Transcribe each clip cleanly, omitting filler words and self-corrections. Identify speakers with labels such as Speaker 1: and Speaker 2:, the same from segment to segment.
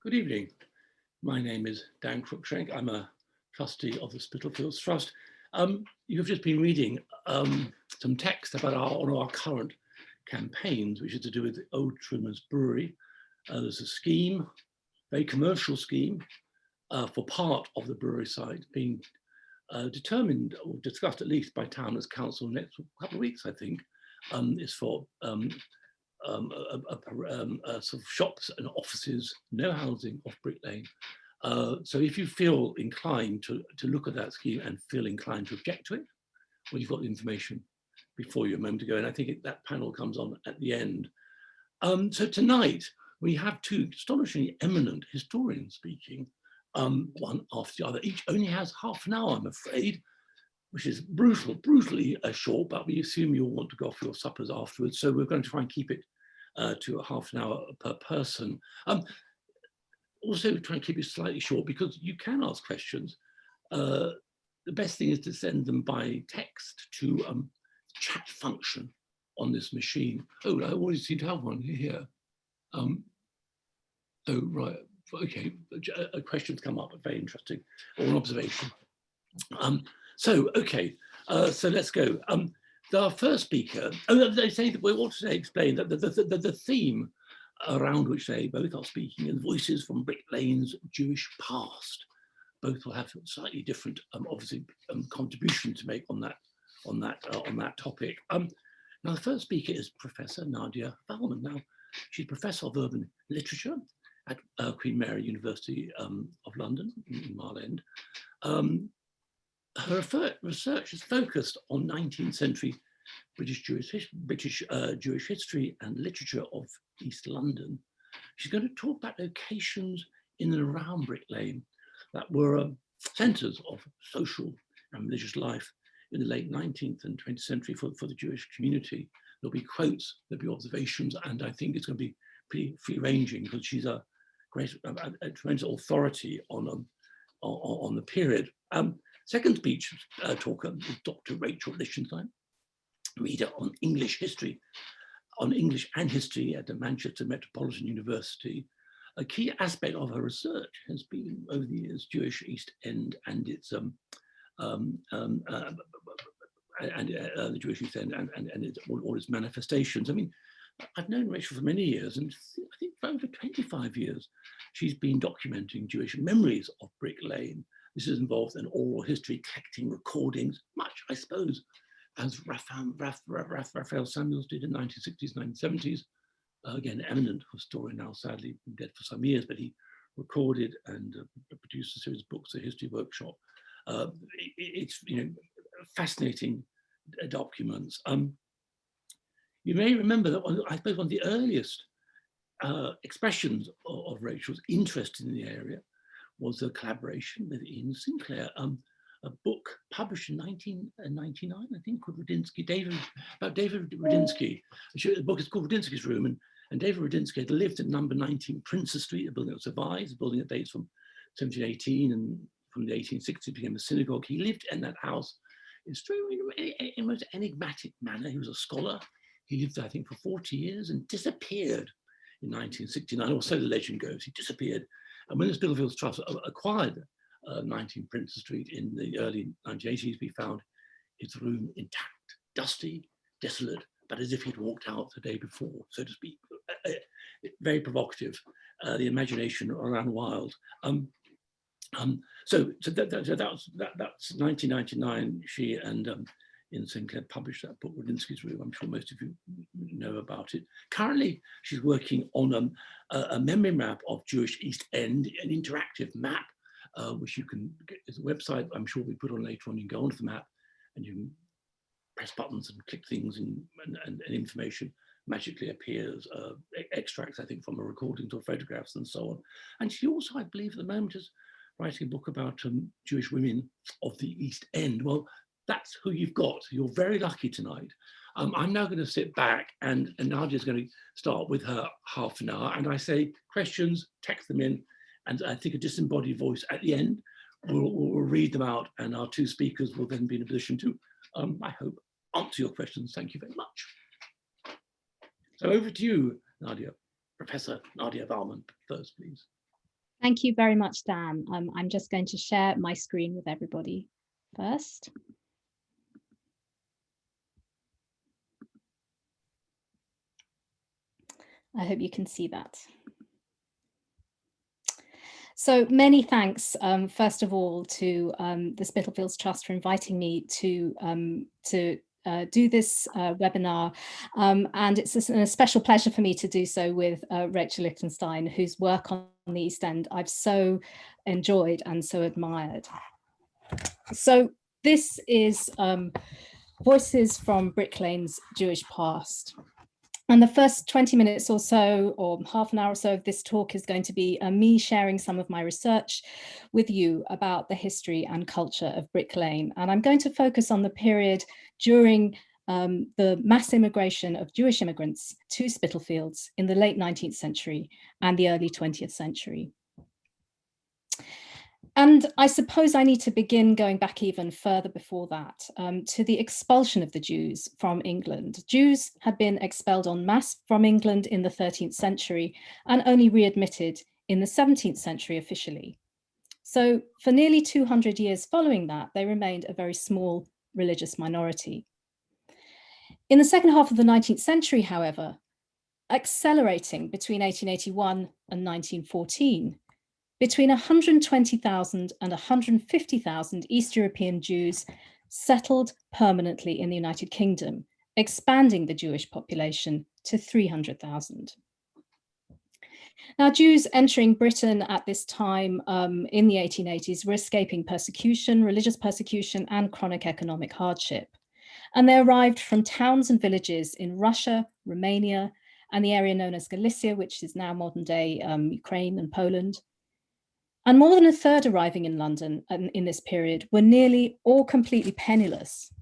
Speaker 1: Good evening. My name is Dan Cruikshank. I'm a trustee of the Spitalfields Trust. You've just been reading some text about one of our current campaigns, which is to do with the Old Trimmers Brewery. There's a scheme, very commercial scheme, for part of the brewery site being determined or discussed at least by Town as Council next couple of weeks, I think. Is for sort of shops and offices, no housing off Brick Lane. So if you feel inclined to look at that scheme and feel inclined to object to it, well, you've got the information before you a moment ago, and I think that panel comes on at the end. So tonight we have two astonishingly eminent historians speaking, one after the other. Each only has half an hour, I'm afraid, which is brutally short, but we assume you'll want to go off your suppers afterwards. So we're going to try and keep it to a half an hour per person. Also try and keep it slightly short because you can ask questions. The best thing is to send them by text to chat function on this machine. Oh, I already seem to have one here. Oh, right, okay, questions come up, very interesting, or an observation. So let's go. Our first speaker, they say that we ought to explain that the theme around which they both are speaking is voices from Brick Lane's Jewish past. Both will have slightly different, obviously, contribution to make on that topic. Now, the first speaker is Professor Nadia Valman. Now, she's Professor of Urban Literature at Queen Mary University of London in Mile End. Her research is focused on 19th century British Jewish history and literature of East London. She's going to talk about locations in and around Brick Lane that were centres of social and religious life in the late 19th and 20th century for the Jewish community. There'll be quotes, there'll be observations, and I think it's going to be pretty free-ranging because she's a tremendous authority on the period. Second speech talker is Dr. Rachel Lichtenstein, reader on English and history at the Manchester Metropolitan University. A key aspect of her research has been, over the years, Jewish East End and its the Jewish East End and its, all its manifestations. I mean, I've known Rachel for many years, and I think for over 25 years, she's been documenting Jewish memories of Brick Lane. This has involved an oral history, collecting recordings, much, I suppose, as Raphael Samuels did in the 1960s, 1970s. Again, eminent historian, now sadly dead for some years, but he recorded and produced a series of books, a history workshop. It's fascinating documents. You may remember that I suppose one of the earliest expressions of Rachel's interest in the area was a collaboration with Ian Sinclair, a book published in 1999, I think, called about David Rudinsky. The book is called Rudinsky's Room, and David Rudinsky had lived at number 19 Princes Street, a building that survives, a building that dates from 1718 and from the 1860s became a synagogue. He lived in that house in a most enigmatic manner. He was a scholar. He lived, I think, for 40 years and disappeared in 1969, or so the legend goes. He disappeared. And when the Spitalfields Trust acquired 19 Princes Street in the early 1980s, we found his room intact, dusty, desolate, but as if he'd walked out the day before, so to speak. Very provocative. The imagination ran wild. So that's 1999. She and Ian Sinclair published that book, Rudinsky's Room. I'm sure most of you know about it. Currently, she's working on a memory map of Jewish East End, an interactive map, which you can get as a website. I'm sure we put on later on. You can go onto the map and you can press buttons and click things, and information magically appears. Extracts, I think, from her recordings or photographs and so on. And she also, I believe, at the moment is writing a book about Jewish women of the East End. Well, that's who you've got. You're very lucky tonight. I'm now going to sit back and Nadia's going to start with her half an hour. And I say questions, text them in, and I think a disembodied voice at the end will read them out, and our two speakers will then be in a position to, I hope, answer your questions. Thank you very much. So over to you, Nadia. Professor Nadia Valman first, please.
Speaker 2: Thank you very much, Dan. I'm just going to share my screen with everybody first. I hope you can see that. So many thanks, first of all, to the Spitalfields Trust for inviting me to do this webinar. And it's a special pleasure for me to do so with Rachel Lichtenstein, whose work on the East End I've so enjoyed and so admired. So this is Voices from Brick Lane's Jewish Past. And the first 20 minutes or so, or half an hour or so of this talk is going to be me sharing some of my research with you about the history and culture of Brick Lane. And I'm going to focus on the period during the mass immigration of Jewish immigrants to Spitalfields in the late 19th century and the early 20th century. And I suppose I need to begin going back even further before that, to the expulsion of the Jews from England. Jews had been expelled en masse from England in the 13th century and only readmitted in the 17th century officially. So for nearly 200 years following that, they remained a very small religious minority. In the second half of the 19th century, however, accelerating between 1881 and 1914, between 120,000 and 150,000 East European Jews settled permanently in the United Kingdom, expanding the Jewish population to 300,000. Now, Jews entering Britain at this time in the 1880s were escaping persecution, religious persecution, and chronic economic hardship. And they arrived from towns and villages in Russia, Romania, and the area known as Galicia, which is now modern-day Ukraine and Poland. And more than a third arriving in London in this period were nearly or completely penniless.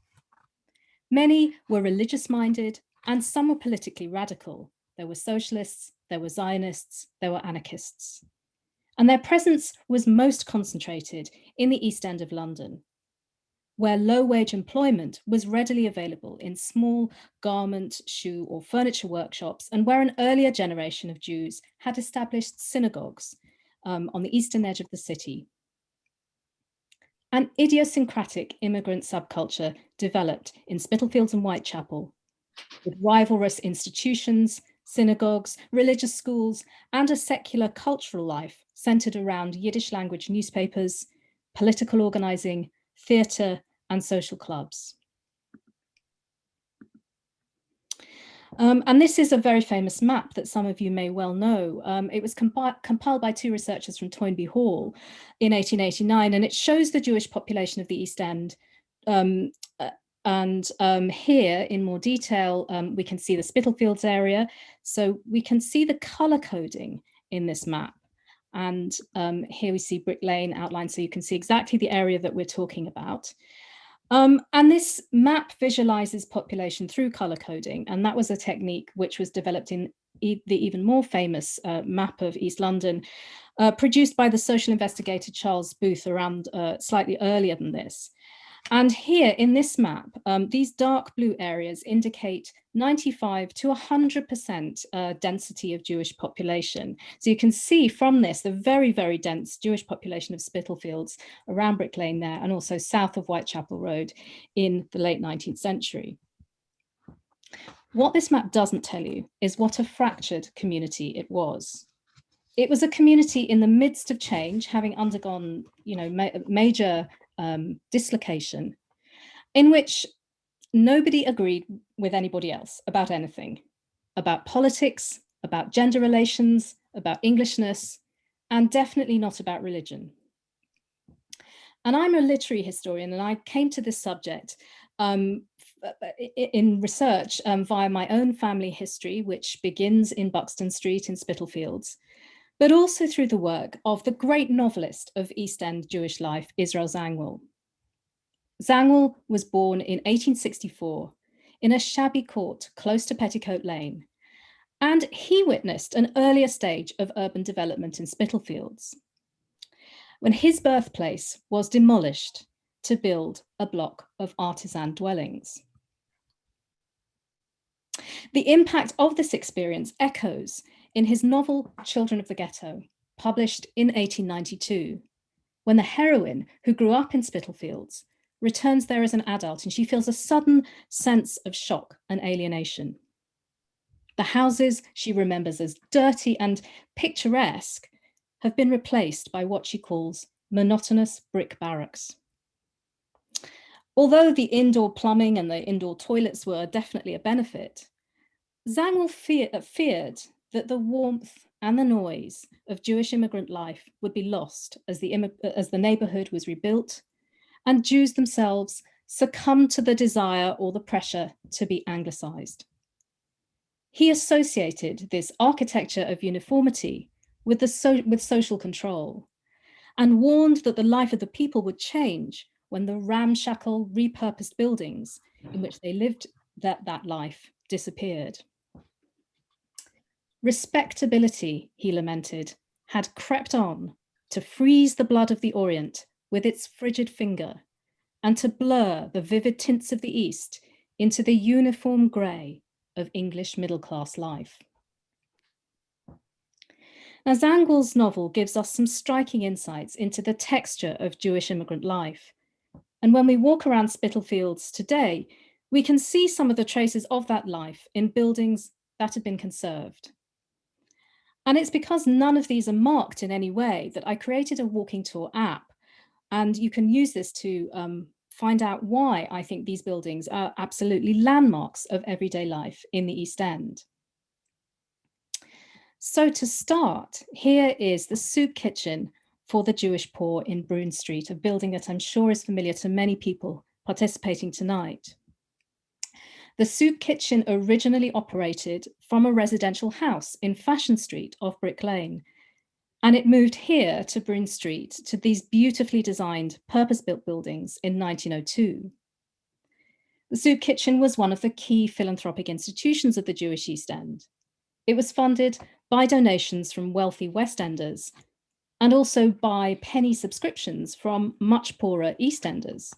Speaker 2: Many were religious-minded, and some were politically radical. There were socialists, there were Zionists, there were anarchists. And their presence was most concentrated in the East End of London, where low-wage employment was readily available in small garment, shoe, or furniture workshops, and where an earlier generation of Jews had established synagogues on the eastern edge of the city. An idiosyncratic immigrant subculture developed in Spitalfields and Whitechapel, with rivalrous institutions, synagogues, religious schools, and a secular cultural life centered around Yiddish language newspapers, political organizing, theatre, and social clubs. And this is a very famous map that some of you may well know. It was compiled by two researchers from Toynbee Hall in 1889, and it shows the Jewish population of the East End. Here in more detail, we can see the Spitalfields area. So we can see the color coding in this map. And here we see Brick Lane outlined, so you can see exactly the area that we're talking about. And this map visualizes population through color coding, and that was a technique which was developed in the even more famous map of East London, produced by the social investigator Charles Booth around slightly earlier than this. And here in this map, these dark blue areas indicate 95 to 100% density of Jewish population. So you can see from this the very, very dense Jewish population of Spitalfields around Brick Lane there, and also south of Whitechapel Road in the late 19th century. What this map doesn't tell you is what a fractured community it was. It was a community in the midst of change, having undergone, major dislocation, in which nobody agreed with anybody else about anything, about politics, about gender relations, about Englishness, and definitely not about religion. And I'm a literary historian, and I came to this subject in research via my own family history, which begins in Buxton Street in Spitalfields, but also through the work of the great novelist of East End Jewish life, Israel Zangwill. Zangwill was born in 1864 in a shabby court close to Petticoat Lane, and he witnessed an earlier stage of urban development in Spitalfields, when his birthplace was demolished to build a block of artisan dwellings. The impact of this experience echoes in his novel, Children of the Ghetto, published in 1892, when the heroine, who grew up in Spitalfields, returns there as an adult, and she feels a sudden sense of shock and alienation. The houses she remembers as dirty and picturesque have been replaced by what she calls monotonous brick barracks. Although the indoor plumbing and the indoor toilets were definitely a benefit, Zangwill feared that the warmth and the noise of Jewish immigrant life would be lost as the neighborhood was rebuilt, and Jews themselves succumbed to the desire or the pressure to be anglicized. He associated this architecture of uniformity with social control, and warned that the life of the people would change when the ramshackle, repurposed buildings in which they lived that life disappeared. Respectability, he lamented, had crept on to freeze the blood of the Orient with its frigid finger, and to blur the vivid tints of the East into the uniform grey of English middle-class life. Now, Zangwill's novel gives us some striking insights into the texture of Jewish immigrant life. And when we walk around Spitalfields today, we can see some of the traces of that life in buildings that have been conserved. And it's because none of these are marked in any way that I created a walking tour app. And you can use this to find out why I think these buildings are absolutely landmarks of everyday life in the East End. So to start, here is the soup kitchen for the Jewish poor in Brune Street, a building that I'm sure is familiar to many people participating tonight. The soup kitchen originally operated from a residential house in Fashion Street off Brick Lane, and it moved here to Brune Street to these beautifully designed purpose-built buildings in 1902. The soup kitchen was one of the key philanthropic institutions of the Jewish East End. It was funded by donations from wealthy West Enders and also by penny subscriptions from much poorer East Enders.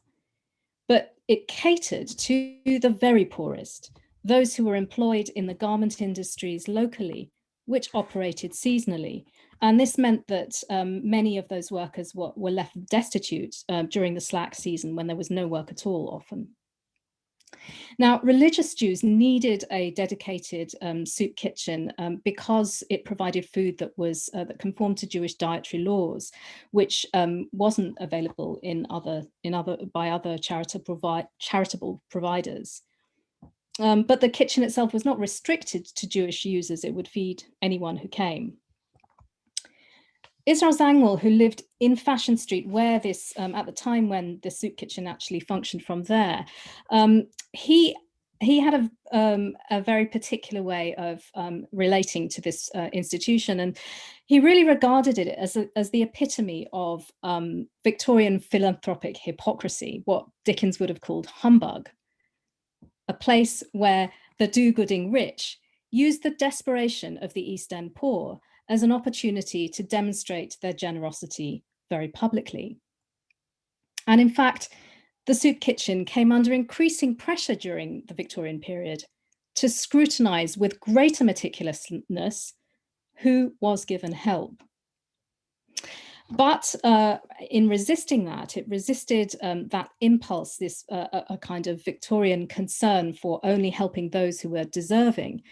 Speaker 2: But it catered to the very poorest, those who were employed in the garment industries locally, which operated seasonally. And this meant that many of those workers were left destitute during the slack season when there was no work at all often. Now, religious Jews needed a dedicated soup kitchen because it provided food that was that conformed to Jewish dietary laws, which wasn't available by other charitable providers. But the kitchen itself was not restricted to Jewish users; it would feed anyone who came. Israel Zangwill, who lived in Fashion Street, where this, at the time when the soup kitchen actually functioned from there, he had a very particular way of relating to this institution, and he really regarded it as the epitome of Victorian philanthropic hypocrisy, what Dickens would have called humbug, a place where the do-gooding rich used the desperation of the East End poor as an opportunity to demonstrate their generosity very publicly. And in fact, the soup kitchen came under increasing pressure during the Victorian period to scrutinize with greater meticulousness who was given help. But in resisting that, it resisted that impulse, this a kind of Victorian concern for only helping those who were deserving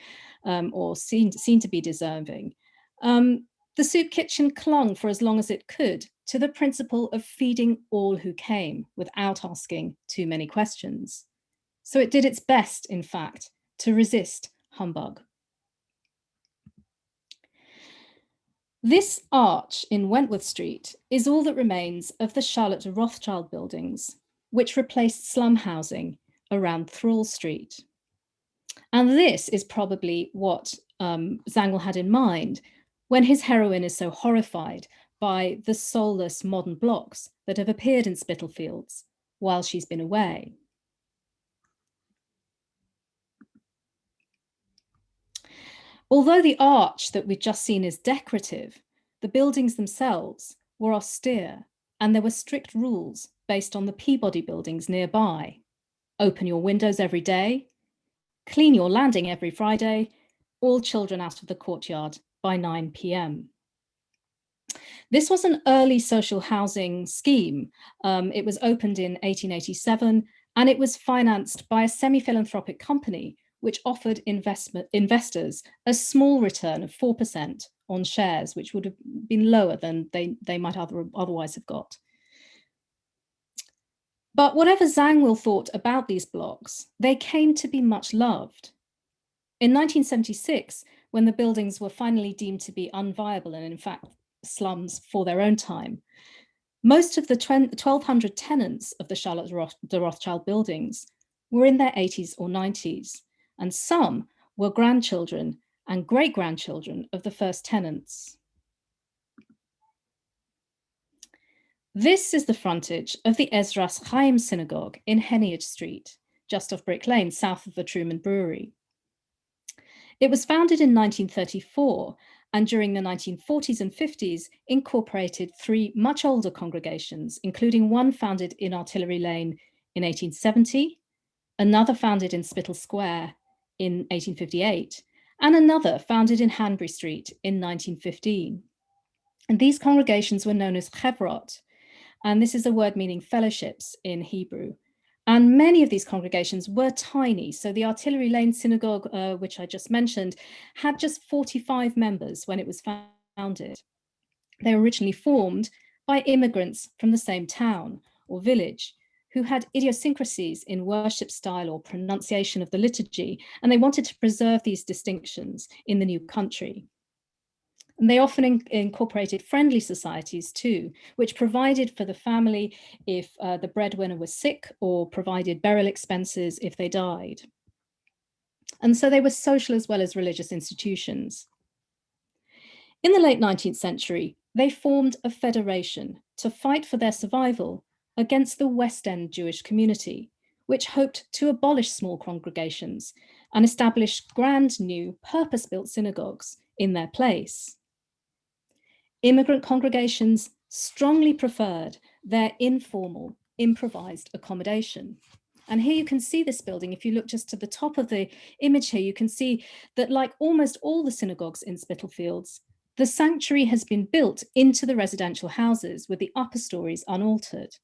Speaker 2: or seen to be deserving. The soup kitchen clung for as long as it could to the principle of feeding all who came without asking too many questions. So it did its best, in fact, to resist humbug. This arch in Wentworth Street is all that remains of the Charlotte Rothschild buildings, which replaced slum housing around Thrall Street. And this is probably what Zangwill had in mind when his heroine is so horrified by the soulless modern blocks that have appeared in Spitalfields while she's been away. Although the arch that we've just seen is decorative, the buildings themselves were austere, and there were strict rules based on the Peabody buildings nearby. Open your windows every day, clean your landing every Friday, all children out of the courtyard by 9 p.m. This was an early social housing scheme. It was opened in 1887, and it was financed by a semi-philanthropic company which offered investors a small return of 4% on shares, which would have been lower than they might otherwise have got. But whatever Zangwill thought about these blocks, they came to be much loved. In 1976, when the buildings were finally deemed to be unviable and in fact slums for their own time, most of the 1,200 tenants of the Charlotte de Rothschild buildings were in their 80s or 90s, and some were grandchildren and great-grandchildren of the first tenants. This is the frontage of the Esras Haim Synagogue in Heneage Street, just off Brick Lane, south of the Truman Brewery. It was founded in 1934, and during the 1940s and 50s incorporated 3 much older congregations, including one founded in Artillery Lane in 1870, another founded in Spittal Square in 1858, and another founded in Hanbury Street in 1915. And these congregations were known as chevrot, and this is a word meaning fellowships in Hebrew. And many of these congregations were tiny. So the Artillery Lane Synagogue, which I just mentioned, had just 45 members when it was founded. They were originally formed by immigrants from the same town or village who had idiosyncrasies in worship style or pronunciation of the liturgy, and they wanted to preserve these distinctions in the new country. And they often incorporated friendly societies too, which provided for the family if the breadwinner was sick or provided burial expenses if they died. And so they were social as well as religious institutions. In the late 19th century, they formed a federation to fight for their survival against the West End Jewish community, which hoped to abolish small congregations and establish grand new purpose-built synagogues in their place. Immigrant congregations strongly preferred their informal, improvised accommodation. And here you can see this building. If you look just to the top of the image here, you can see that like almost all the synagogues in Spitalfields, the sanctuary has been built into the residential houses with the upper stories unaltered.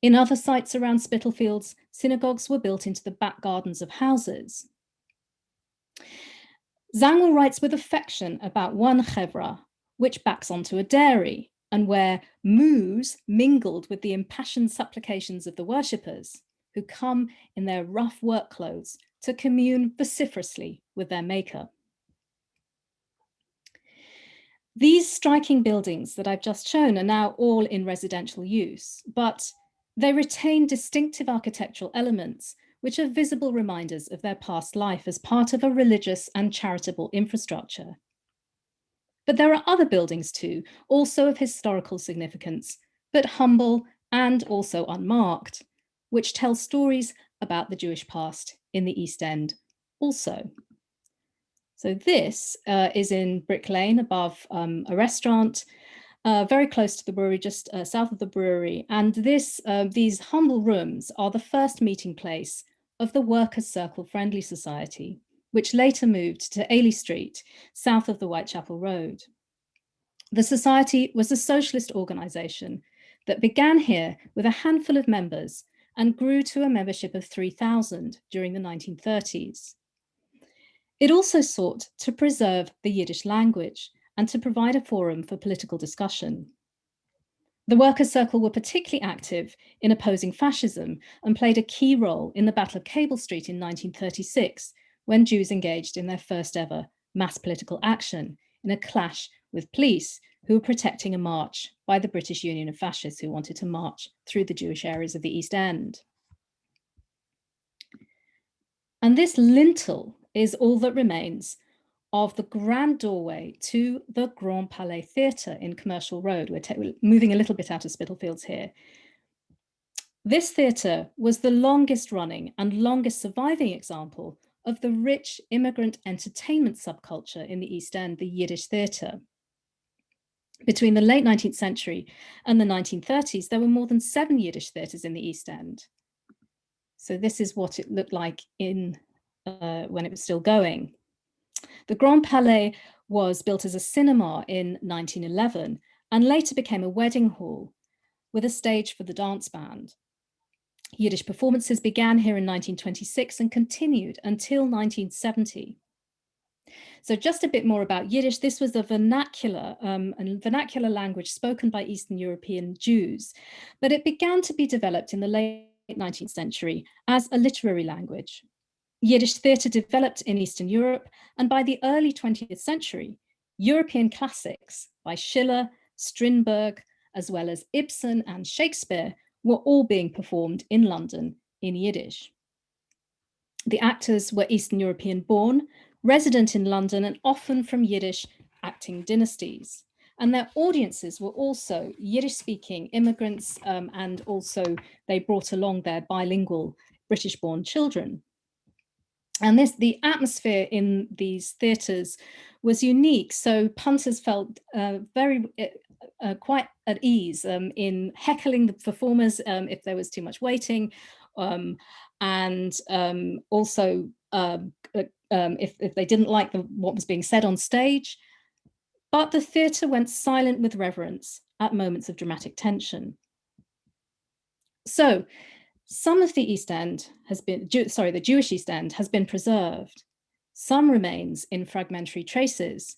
Speaker 2: In other sites around Spitalfields, synagogues were built into the back gardens of houses. Zangwill writes with affection about one chevra, which backs onto a dairy, and where moos mingled with the impassioned supplications of the worshippers, who come in their rough work clothes to commune vociferously with their maker. These striking buildings that I've just shown are now all in residential use, but they retain distinctive architectural elements which are visible reminders of their past life as part of a religious and charitable infrastructure. But there are other buildings too, also of historical significance, but humble and also unmarked, which tell stories about the Jewish past in the East End also. So this is in Brick Lane above a restaurant, very close to the brewery, just south of the brewery. And these humble rooms are the first meeting place of the Workers' Circle Friendly Society, which later moved to Ailey Street, south of the Whitechapel Road. The society was a socialist organisation that began here with a handful of members and grew to a membership of 3,000 during the 1930s. It also sought to preserve the Yiddish language and to provide a forum for political discussion. The Workers' Circle were particularly active in opposing fascism and played a key role in the Battle of Cable Street in 1936, when Jews engaged in their first ever mass political action in a clash with police who were protecting a march by the British Union of Fascists who wanted to march through the Jewish areas of the East End. And this lintel is all that remains of the grand doorway to the Grand Palais Theatre in Commercial Road. We're moving a little bit out of Spitalfields here. This theatre was the longest running and longest surviving example of the rich immigrant entertainment subculture in the East End, the Yiddish theatre. Between the late 19th century and the 1930s, there were more than 7 Yiddish theatres in the East End. So this is what it looked like when it was still going. The Grand Palais was built as a cinema in 1911 and later became a wedding hall with a stage for the dance band. Yiddish performances began here in 1926 and continued until 1970. So just a bit more about Yiddish. This was a vernacular language spoken by Eastern European Jews, but it began to be developed in the late 19th century as a literary language. Yiddish theatre developed in Eastern Europe, and by the early 20th century, European classics by Schiller, Strindberg, as well as Ibsen and Shakespeare were all being performed in London in Yiddish. The actors were Eastern European born, resident in London, and often from Yiddish acting dynasties. And their audiences were also Yiddish-speaking immigrants, and also they brought along their bilingual British-born children. And the atmosphere in these theatres was unique. So punters felt quite at ease in heckling the performers if there was too much waiting, and also if they didn't like what was being said on stage. But the theatre went silent with reverence at moments of dramatic tension. So some of the East End the Jewish East End has been preserved. Some remains in fragmentary traces,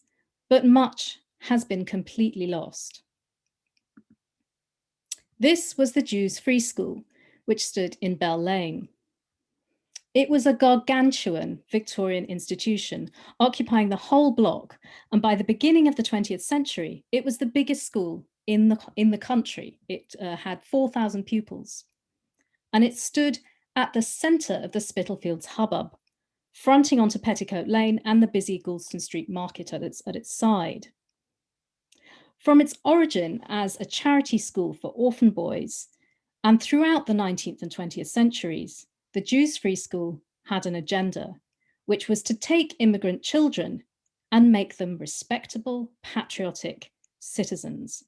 Speaker 2: but much has been completely lost. This was the Jews' Free School, which stood in Bell Lane. It was a gargantuan Victorian institution, occupying the whole block, and by the beginning of the 20th century, it was the biggest school in the country. It had 4,000 pupils, and it stood at the centre of the Spitalfields hubbub, fronting onto Petticoat Lane and the busy Galston Street Market at its side. From its origin as a charity school for orphan boys, and throughout the 19th and 20th centuries, the Jews' Free School had an agenda, which was to take immigrant children and make them respectable, patriotic citizens.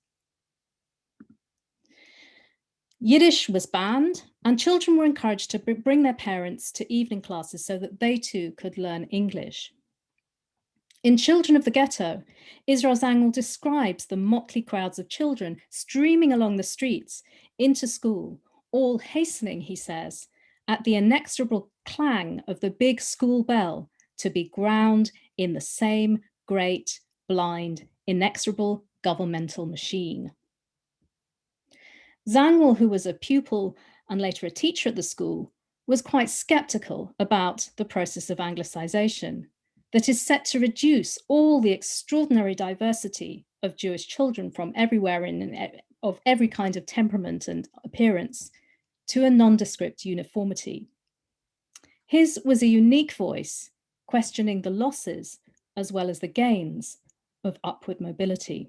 Speaker 2: Yiddish was banned, and children were encouraged to bring their parents to evening classes so that they too could learn English. In Children of the Ghetto, Esras Angel describes the motley crowds of children streaming along the streets into school, all hastening, he says, at the inexorable clang of the big school bell to be ground in the same great, blind, inexorable governmental machine. Zangwill, who was a pupil and later a teacher at the school, was quite skeptical about the process of Anglicization that is set to reduce all the extraordinary diversity of Jewish children from everywhere of every kind of temperament and appearance to a nondescript uniformity. His was a unique voice, questioning the losses as well as the gains of upward mobility.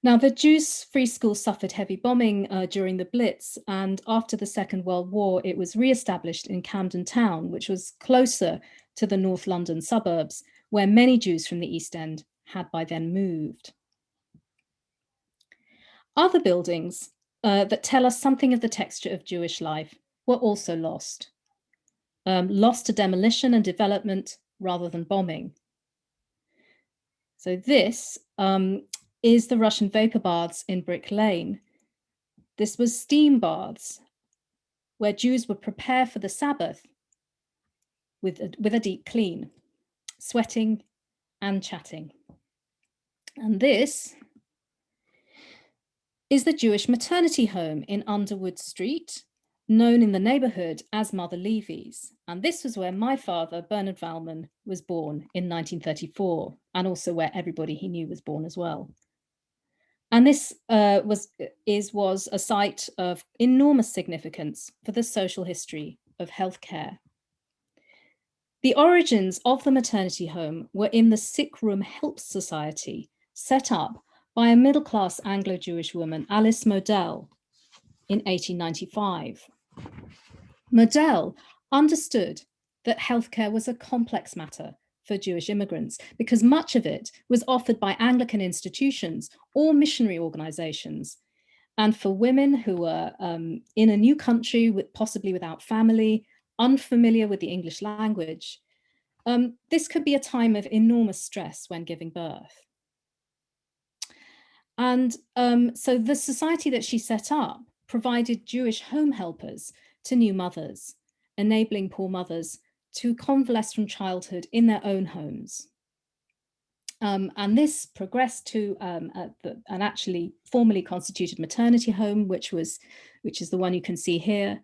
Speaker 2: Now, the Jews' Free School suffered heavy bombing during the Blitz, and after the Second World War, it was re-established in Camden Town, which was closer to the North London suburbs, where many Jews from the East End had by then moved. Other buildings that tell us something of the texture of Jewish life were also lost to demolition and development rather than bombing. So this is the Russian vapor baths in Brick Lane. This was steam baths where Jews would prepare for the Sabbath with a deep clean, sweating and chatting. And this is the Jewish maternity home in Underwood Street, known in the neighborhood as Mother Levy's. And this was where my father, Bernard Valman, was born in 1934, and also where everybody he knew was born as well. And this was a site of enormous significance for the social history of healthcare. The origins of the maternity home were in the Sick Room Help Society, set up by a middle-class Anglo-Jewish woman, Alice Modell, in 1895. Modell understood that healthcare was a complex matter for Jewish immigrants because much of it was offered by Anglican institutions or missionary organizations. And for women who were in a new country, possibly without family, unfamiliar with the English language, This could be a time of enormous stress when giving birth. And so the society that she set up provided Jewish home helpers to new mothers, enabling poor mothers to convalesce from childhood in their own homes. And this progressed to an actually formally constituted maternity home, which is the one you can see here.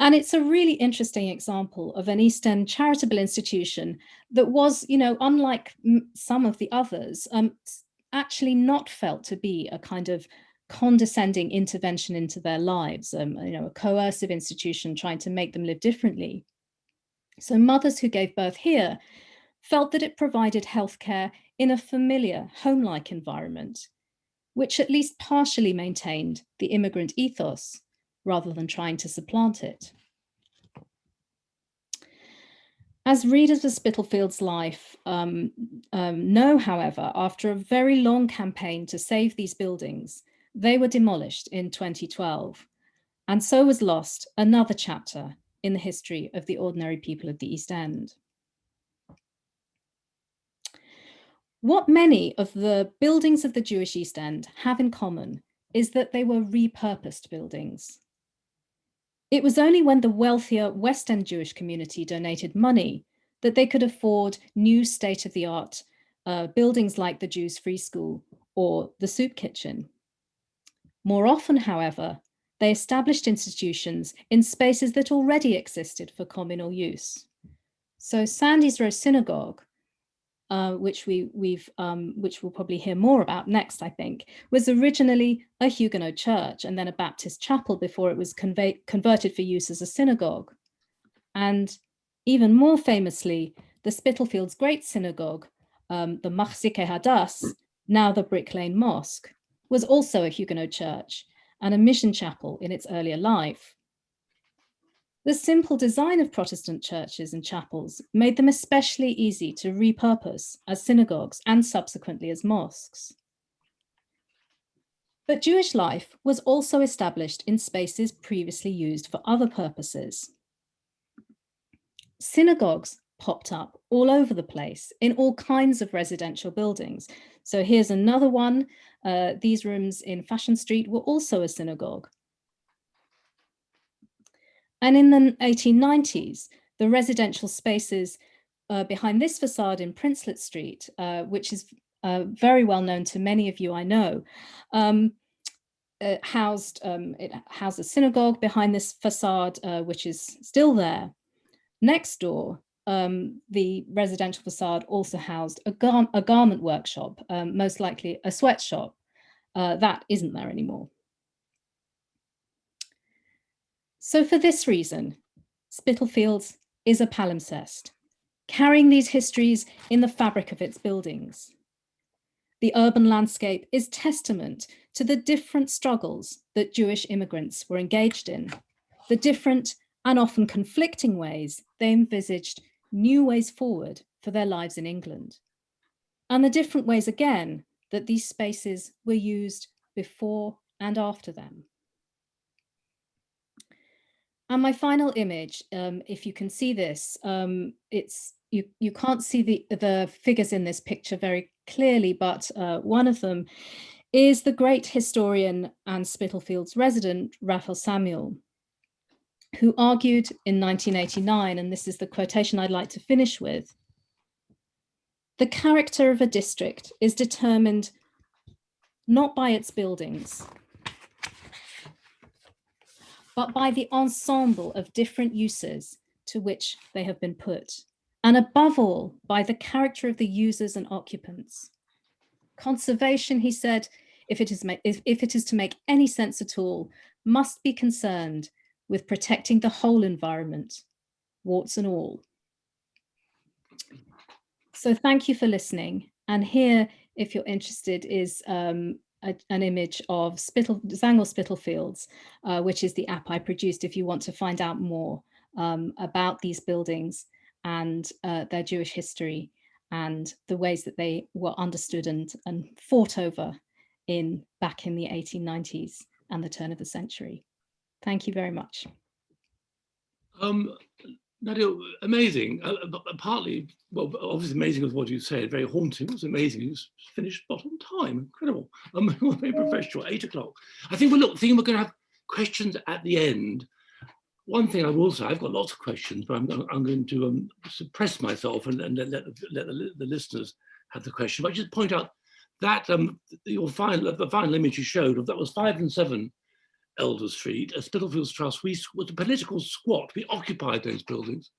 Speaker 2: And it's a really interesting example of an East End charitable institution that was, unlike some of the others, actually not felt to be a kind of condescending intervention into their lives, a coercive institution trying to make them live differently. So mothers who gave birth here felt that it provided healthcare in a familiar, home-like environment, which at least partially maintained the immigrant ethos rather than trying to supplant it. As readers of Spitalfield's life know, however, after a very long campaign to save these buildings, they were demolished in 2012. And so was lost another chapter in the history of the ordinary people of the East End. What many of the buildings of the Jewish East End have in common is that they were repurposed buildings. It was only when the wealthier West End Jewish community donated money that they could afford new state-of-the-art buildings like the Jews' Free School or the Soup Kitchen. More often, however, they established institutions in spaces that already existed for communal use. So Sandy's Row Synagogue, which we'll probably hear more about next, I think, was originally a Huguenot church and then a Baptist chapel before it was converted for use as a synagogue. And even more famously, the Spitalfields Great Synagogue, the Machzikei Hadas, now the Brick Lane Mosque, was also a Huguenot church and a mission chapel in its earlier life. The simple design of Protestant churches and chapels made them especially easy to repurpose as synagogues and subsequently as mosques. But Jewish life was also established in spaces previously used for other purposes. Synagogues popped up all over the place in all kinds of residential buildings. So here's another one. These rooms in Fashion Street were also a synagogue. And in the 1890s, the residential spaces behind this facade in Princelet Street, which is very well known to many of you I know, it housed a synagogue behind this facade, which is still there. Next door, the residential facade also housed a garment workshop, most likely a sweatshop. That isn't there anymore. So for this reason, Spitalfields is a palimpsest, carrying these histories in the fabric of its buildings. The urban landscape is testament to the different struggles that Jewish immigrants were engaged in, the different and often conflicting ways they envisaged new ways forward for their lives in England, and the different ways again that these spaces were used before and after them. And my final image, if you can see this, you can't see the figures in this picture very clearly, but one of them is the great historian and Spitalfields resident, Raphael Samuel, who argued in 1989, and this is the quotation I'd like to finish with: "The character of a district is determined not by its buildings, but by the ensemble of different uses to which they have been put, and above all, by the character of the users and occupants. Conservation," he said, if it is to make any sense at all, must be concerned with protecting the whole environment, warts and all. So thank you for listening. And here, if you're interested, is an image of Zangwill Spitalfields, which is the app I produced if you want to find out more about these buildings and their Jewish history and the ways that they were understood and fought over back in the 1890s and the turn of the century. Thank you very much.
Speaker 1: Nadia, amazing. But partly, well, obviously amazing was what you said, very haunting. It was amazing. You finished on time. Incredible. Very professional, 8 o'clock. I think we're going to have questions at the end. One thing I will say, I've got lots of questions, but I'm going to suppress myself and let the listeners have the question. But just point out that the final image you showed, that was 5 and 7 Elder Street, Spitalfields Trust. We was a political squat. We occupied those buildings,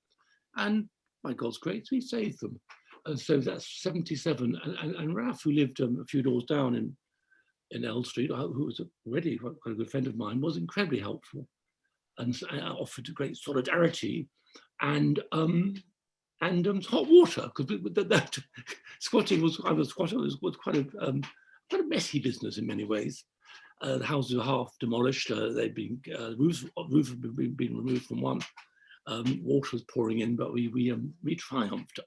Speaker 1: and by God's grace, we saved them. And so that's 77. And Ralph, who lived a few doors down in Elder Street, who was already quite a good friend of mine, was incredibly helpful and offered great solidarity and hot water, because that squatting was quite a messy business in many ways. The houses were half demolished. They'd been roof had been removed from one. Water was pouring in, but we triumphed.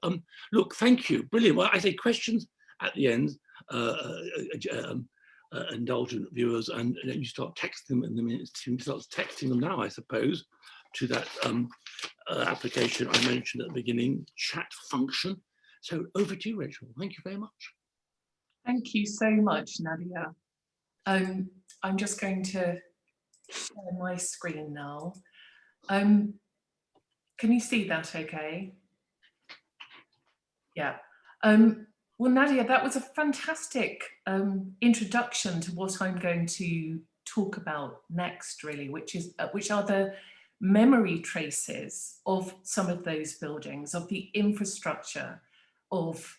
Speaker 1: Look, thank you, brilliant. Well, I say questions at the end. Indulgent viewers, and you start texting them in the minutes. You start texting them now, I suppose, to that application I mentioned at the beginning, chat function. So over to you, Rachel. Thank you very much.
Speaker 3: Thank you so much, Nadia. I'm just going to share my screen now. Can you see that okay? Yeah. Well, Nadia, that was a fantastic introduction to what I'm going to talk about next, really, which are the memory traces of some of those buildings, of the infrastructure of,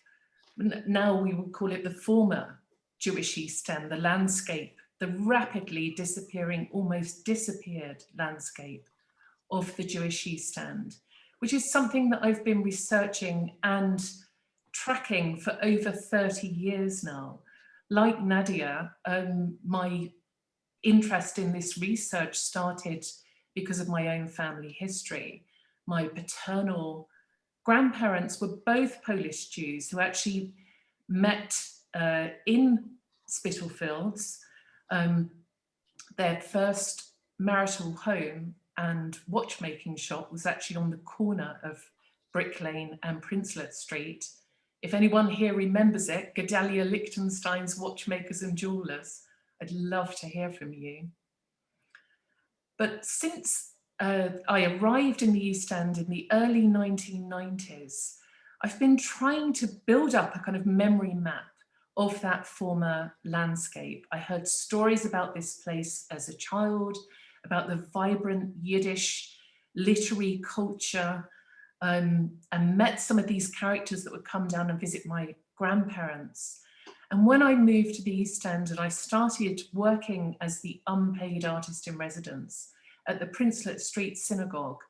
Speaker 3: now we would call it the former Jewish East End, the landscape, the rapidly disappearing, almost disappeared landscape of the Jewish East End, which is something that I've been researching and tracking for over 30 years now. Like Nadia, my interest in this research started because of my own family history. My paternal grandparents were both Polish Jews who actually met in Spitalfields. Their first marital home and watchmaking shop was actually on the corner of Brick Lane and Princelet Street. If anyone here remembers it, Gedalia Lichtenstein's Watchmakers and Jewelers, I'd love to hear from you. But since I arrived in the East End in the early 1990s, I've been trying to build up a kind of memory map of that former landscape. I heard stories about this place as a child, about the vibrant Yiddish literary culture, and met some of these characters that would come down and visit my grandparents. And when I moved to the East End and I started working as the unpaid artist in residence at the Princelet Street Synagogue,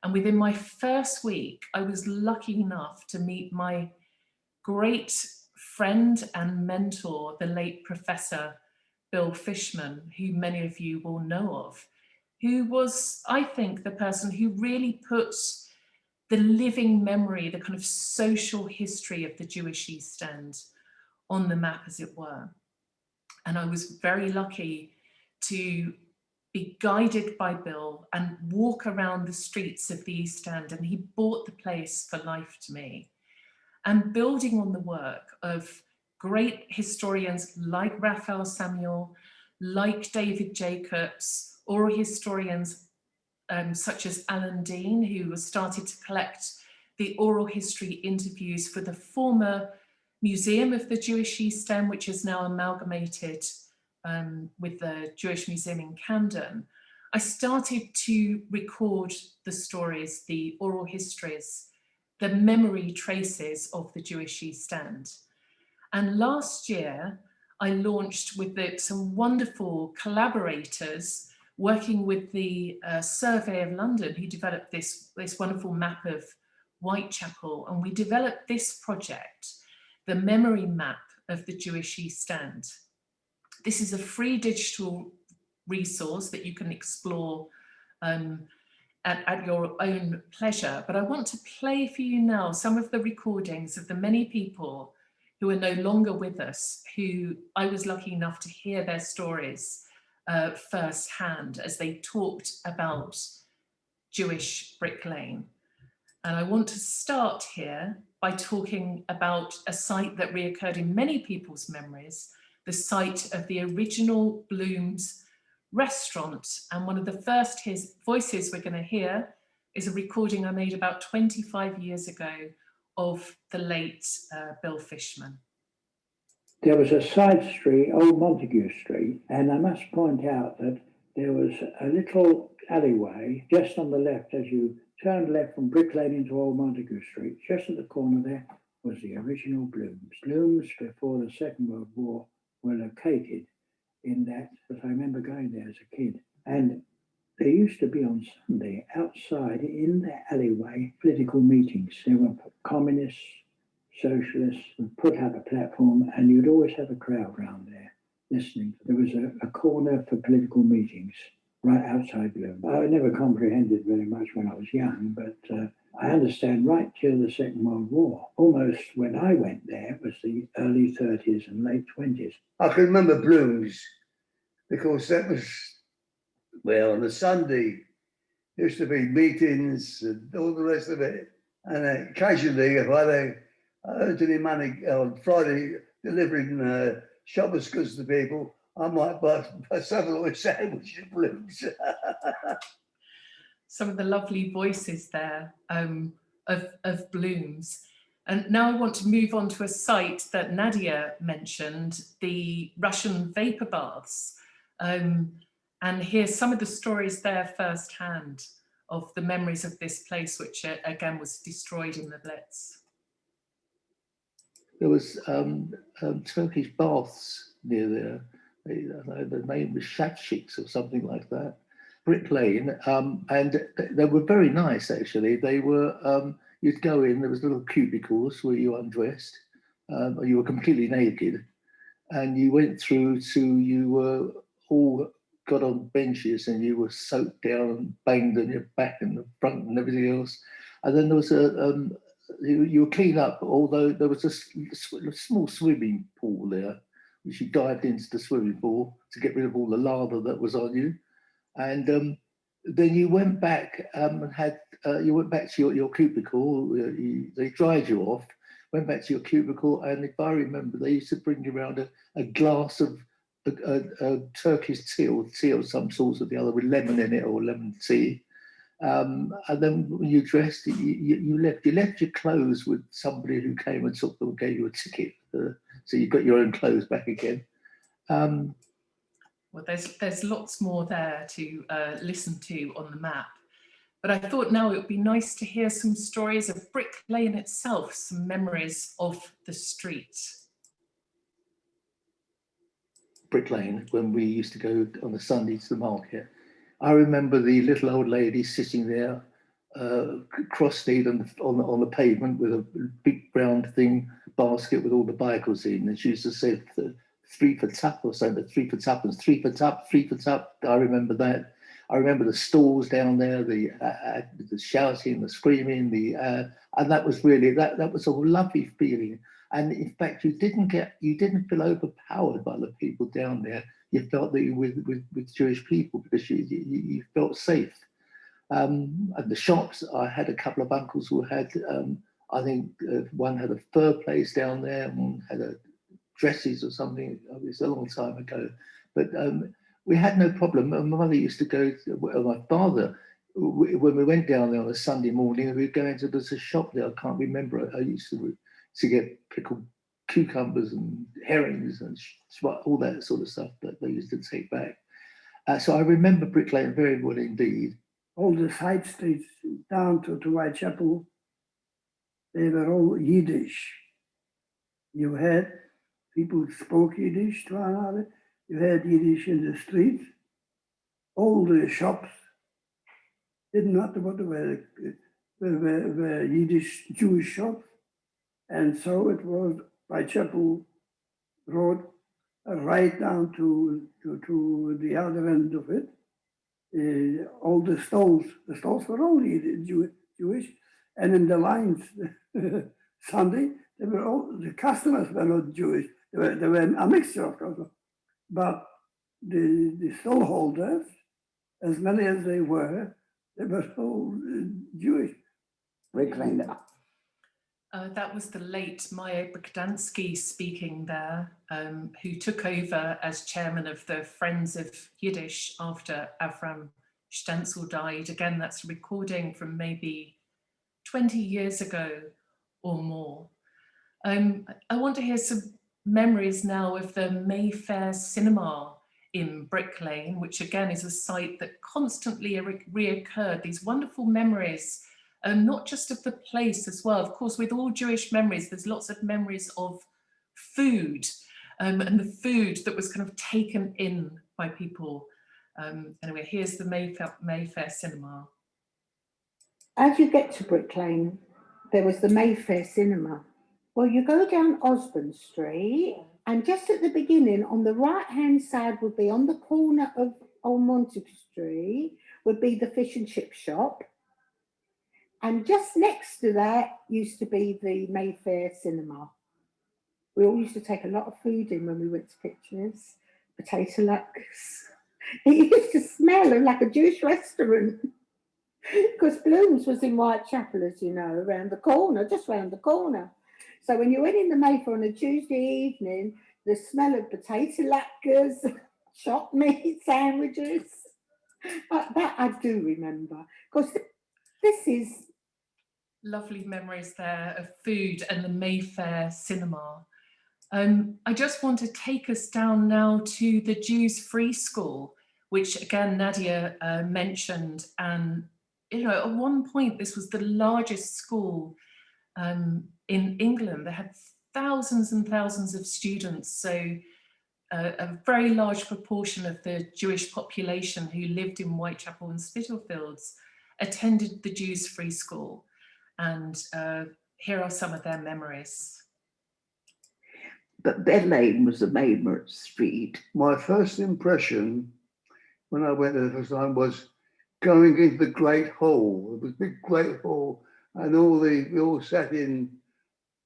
Speaker 3: and within my first week, I was lucky enough to meet my great friend and mentor, the late Professor Bill Fishman, who many of you will know of, who was, I think, the person who really put the living memory, the kind of social history of the Jewish East End on the map, as it were. And I was very lucky to be guided by Bill and walk around the streets of the East End, and he brought the place for life to me. And building on the work of great historians like Raphael Samuel, like David Jacobs, oral historians such as Alan Dean, who has started to collect the oral history interviews for the former Museum of the Jewish East End, which is now amalgamated with the Jewish Museum in Camden. I started to record the stories, the oral histories, the memory traces of the Jewish East End. And last year, I launched with some wonderful collaborators working with the Survey of London, who developed this wonderful map of Whitechapel. And we developed this project, the memory map of the Jewish East End. This is a free digital resource that you can explore at your own pleasure. But I want to play for you now some of the recordings of the many people who are no longer with us, who I was lucky enough to hear their stories firsthand as they talked about Jewish Brick Lane. And I want to start here by talking about a site that reoccurred in many people's memories, the site of the original Bloom's restaurant. And one of the first voices we're going to hear is a recording I made about 25 years ago of the late Bill Fishman.
Speaker 4: There was a side street, Old Montague Street, and I must point out that there was a little alleyway just on the left as you turned left from Brick Lane into Old Montague Street. Just at the corner there was the original Bloom's. Bloom's, before the Second World War, were located in that, because I remember going there as a kid. And there used to be on Sunday, outside in the alleyway, political meetings. There were communists, socialists, would put up a platform, and you'd always have a crowd round there listening. There was a corner for political meetings right outside Bloom. I never comprehended very much when I was young, but I understand right till the Second World War. Almost when I went there was the early 30s and late 20s.
Speaker 5: I can remember Bloom's because that was, well, on a Sunday, used to be meetings and all the rest of it. And occasionally, if I earned any money on Friday delivering Shabbos goods to people, I might buy something like a sandwich at Bloom's.
Speaker 3: Some of the lovely voices there of Bloom's. And now I want to move on to a site that Nadia mentioned, the Russian vapor baths, and hear some of the stories there firsthand of the memories of this place, which again was destroyed in the Blitz.
Speaker 6: There was Turkish baths near there. The name was Shatchiks or something like that. Brick Lane, and they were very nice actually. They were, you'd go in, there was little cubicles where you undressed, or you were completely naked, and you went through to, you were all got on benches and you were soaked down and banged on your back and the front and everything else. And then there was you were clean up, although there was a small swimming pool there, which you dived into the swimming pool to get rid of all the lather that was on you. And then you went back and you went back to your cubicle. They dried you off, went back to your cubicle, and if I remember, they used to bring you around a glass of a Turkish tea of some sort or the other with lemon in it, or lemon tea. And then when you dressed, you left your clothes with somebody who came and took them and gave you a ticket. So you got your own clothes back again.
Speaker 3: Well, there's lots more there to listen to on the map. But I thought now it would be nice to hear some stories of Brick Lane itself, some memories of the street.
Speaker 6: Brick Lane, when we used to go on a Sunday to the market, I remember the little old lady sitting there, cross-kneed on the pavement with a big brown basket with all the Bibles in, and she used to say 3 for tup or something, 3 for tuppence, 3 for tup, 3 for tup. I remember that. I remember the stalls down there, the shouting, the screaming, and that was really that was a lovely feeling. And in fact, you didn't feel overpowered by the people down there. You felt that you were with Jewish people because you felt safe. And the shops, I had a couple of uncles who had, I think one had a fur place down there, one had a dresses or something. It was a long time ago, but we had no problem. My mother used to go, my father, when we went down there on a Sunday morning, we'd go into, there's a shop there, I can't remember, I used to get pickled cucumbers and herrings and all that sort of stuff that they used to take back. So I remember Brick Lane very well indeed.
Speaker 7: All the side streets down to Whitechapel, they were all Yiddish. You had people who spoke Yiddish to one another. You had Yiddish in the streets. All the shops didn't matter what they were Yiddish Jewish shops. And so it was Whitechapel Road right down to the other end of it. All the stalls were only Jewish, and in the lines Sunday, they were all, the customers were not Jewish. They were a mixture, of course, but the stall holders, as many as they were all Jewish. Brick Lane.
Speaker 3: That was the late Majer Bogdanski speaking there, who took over as chairman of the Friends of Yiddish after Avram Stenzel died. Again, that's a recording from maybe 20 years ago or more. I want to hear some memories now of the Mayfair Cinema in Brick Lane, which again is a site that constantly reoccurred, these wonderful memories, not just of the place as well. Of course, with all Jewish memories, there's lots of memories of food, and the food that was kind of taken in by people. Anyway, here's the Mayfair Cinema.
Speaker 8: As you get to Brick Lane, there was the Mayfair Cinema. Well, you go down Osborne Street, and just at the beginning, on the right-hand side would be on the corner of Old Montague Street, would be the fish and chip shop. And just next to that used to be the Mayfair Cinema. We all used to take a lot of food in when we went to pictures, potato lucks. It used to smell like a Jewish restaurant because Bloom's was in Whitechapel, as you know, around the corner, just round the corner. So when you went in the Mayfair on a Tuesday evening, the smell of potato latkes, chopped meat sandwiches, that I do remember. Because this is...
Speaker 3: Lovely memories there of food and the Mayfair Cinema. I just want to take us down now to the Jews Free School, which again Nadia mentioned. And you know, at one point this was the largest school in England. They had thousands and thousands of students, so a very large proportion of the Jewish population who lived in Whitechapel and Spitalfields attended the Jews Free School. And here are some of their memories.
Speaker 9: But Bed Lane was the main street.
Speaker 5: My first impression when I went there the first time was going into the Great Hall. It was a big Great Hall, and we all sat in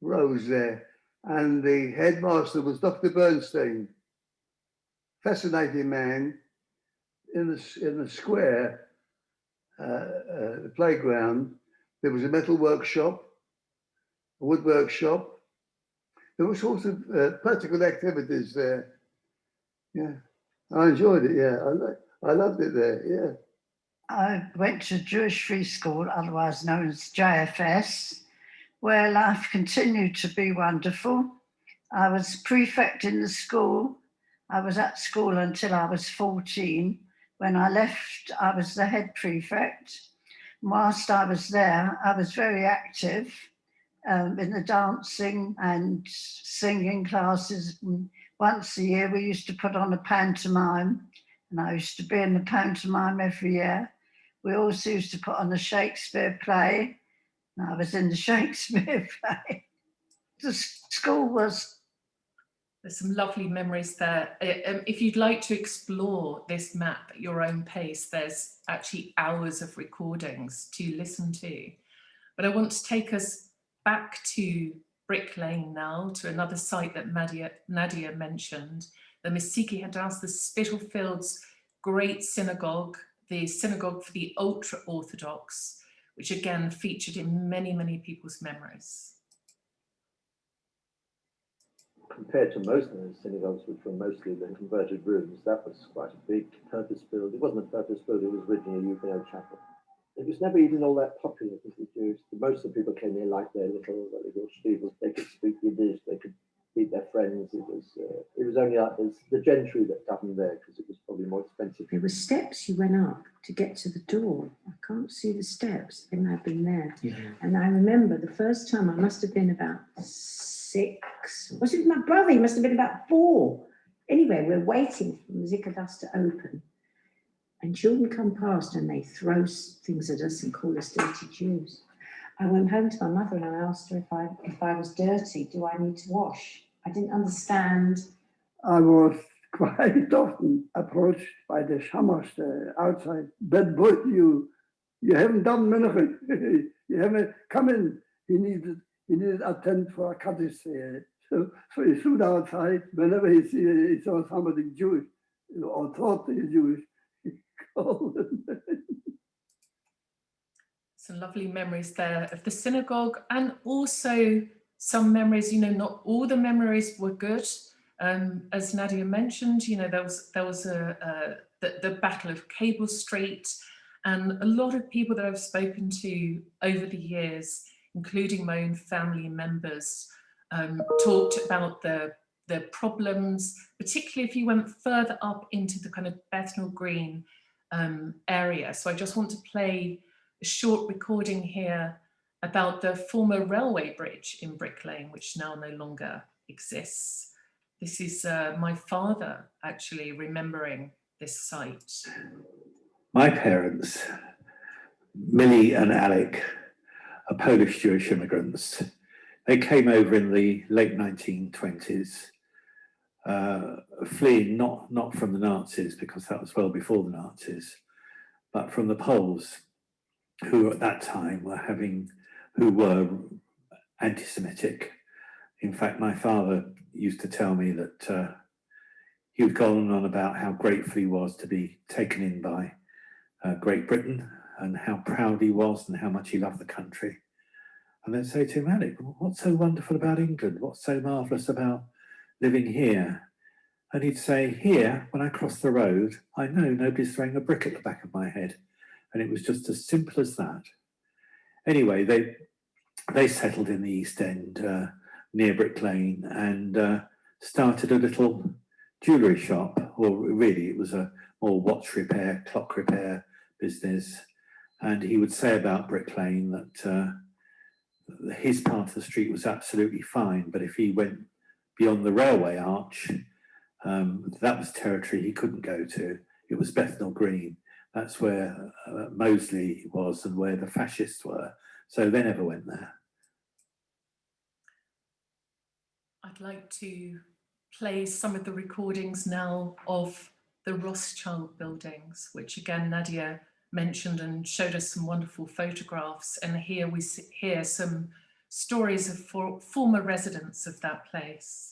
Speaker 5: rows there. And the headmaster was Dr. Bernstein, fascinating man. In the square, the playground, there was a metal workshop, a wood workshop. There were sorts of practical activities there. Yeah, I enjoyed it. Yeah, I loved it there. Yeah.
Speaker 10: I went to Jewish Free School, otherwise known as JFS, where life continued to be wonderful. I was prefect in the school. I was at school until I was 14. When I left, I was the head prefect. Whilst I was there, I was very active in the dancing and singing classes. And once a year, we used to put on a pantomime, and I used to be in the pantomime every year. We also used to put on a Shakespeare play, and I was in the Shakespeare play. The school was...
Speaker 3: There's some lovely memories there. If you'd like to explore this map at your own pace, there's actually hours of recordings to listen to. But I want to take us back to Brick Lane now, to another site that Nadia mentioned, the Mesiki Hadass, the Spitalfields Great Synagogue, the synagogue for the ultra-Orthodox, which again featured in many, many people's memories.
Speaker 11: Compared to most of the synagogues, which were mostly the converted rooms, that was quite a big purpose-built. It wasn't a purpose-built, it was originally a UPO chapel. It was never even all that popular with the Jews. Most of the people came here like their little shtivels. They could speak Yiddish, they could meet their friends. It was only the gentry that governed there because it was probably more expensive.
Speaker 12: There were steps you went up to get to the door. I can't see the steps. They may have been there. Yeah. And I remember the first time, I must have been about 6. Was it my brother? He must have been about 4. Anyway, we're waiting for the Zikadas to open. And children come past and they throw things at us and call us dirty Jews. I went home to my mother and I asked her if I was dirty, do I need to wash? I didn't understand.
Speaker 7: I was quite often approached by the shamash outside. But you haven't done minhag. You haven't come in. He needed a tent for a kaddish. So he stood outside. Whenever he saw somebody Jewish or thought they were Jewish, he called them.
Speaker 3: Some lovely memories there of the synagogue, and also some memories, you know, not all the memories were good. As Nadia mentioned, you know, there was the Battle of Cable Street, and a lot of people that I've spoken to over the years, including my own family members, talked about the problems, particularly if you went further up into the kind of Bethnal Green area. So I just want to play a short recording here about the former railway bridge in Brick Lane, which now no longer exists. This is my father actually remembering this site.
Speaker 13: My parents, Millie and Alec, are Polish Jewish immigrants. They came over in the late 1920s, fleeing not from the Nazis, because that was well before the Nazis, but from the Poles, who at that time were anti-Semitic. In fact, my father used to tell me that he would go on and on about how grateful he was to be taken in by Great Britain, and how proud he was and how much he loved the country. And they'd say to him, Alec, what's so wonderful about England? What's so marvellous about living here? And he'd say, here, when I cross the road, I know nobody's throwing a brick at the back of my head. And it was just as simple as that. Anyway, they settled in the East End near Brick Lane, and started a little jewellery shop, or really it was a more watch repair, clock repair business. And he would say about Brick Lane that his part of the street was absolutely fine, but if he went beyond the railway arch, that was territory he couldn't go to. It was Bethnal Green. That's where Mosley was and where the fascists were. So they never went there.
Speaker 3: I'd like to play some of the recordings now of the Rothschild buildings, which again, Nadia mentioned and showed us some wonderful photographs. And here we hear some stories of former residents of that place.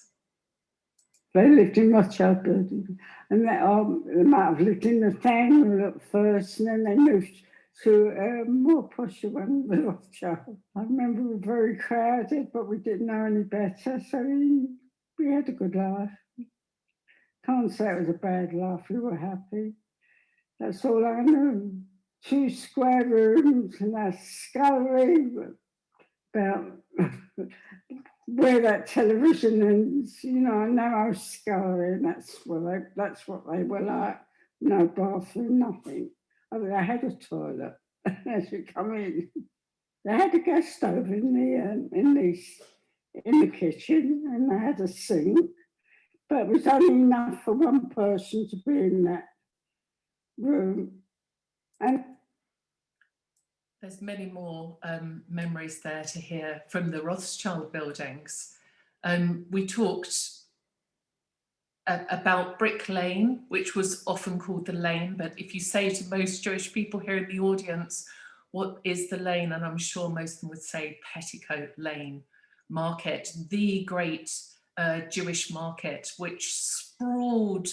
Speaker 14: They lived in Rothschild building, and they might have lived in the town at first, and then they moved to a more posh one, the Rothschild. I remember we were very crowded, but we didn't know any better, so we had a good life. Can't say it was a bad life, we were happy. That's all I know. 2 square rooms and a scullery, about where that television ends, you know, a narrow scullery, and that's what they were like. No bathroom, nothing. I mean, they had a toilet as you come in. They had a gas stove in the kitchen, and they had a sink, but it was only enough for one person to be in that room. And
Speaker 3: there's many more memories there to hear from the Rothschild buildings. We talked about Brick Lane, which was often called the Lane, but if you say to most Jewish people here in the audience, what is the Lane? And I'm sure most of them would say Petticoat Lane Market, the great Jewish market, which sprawled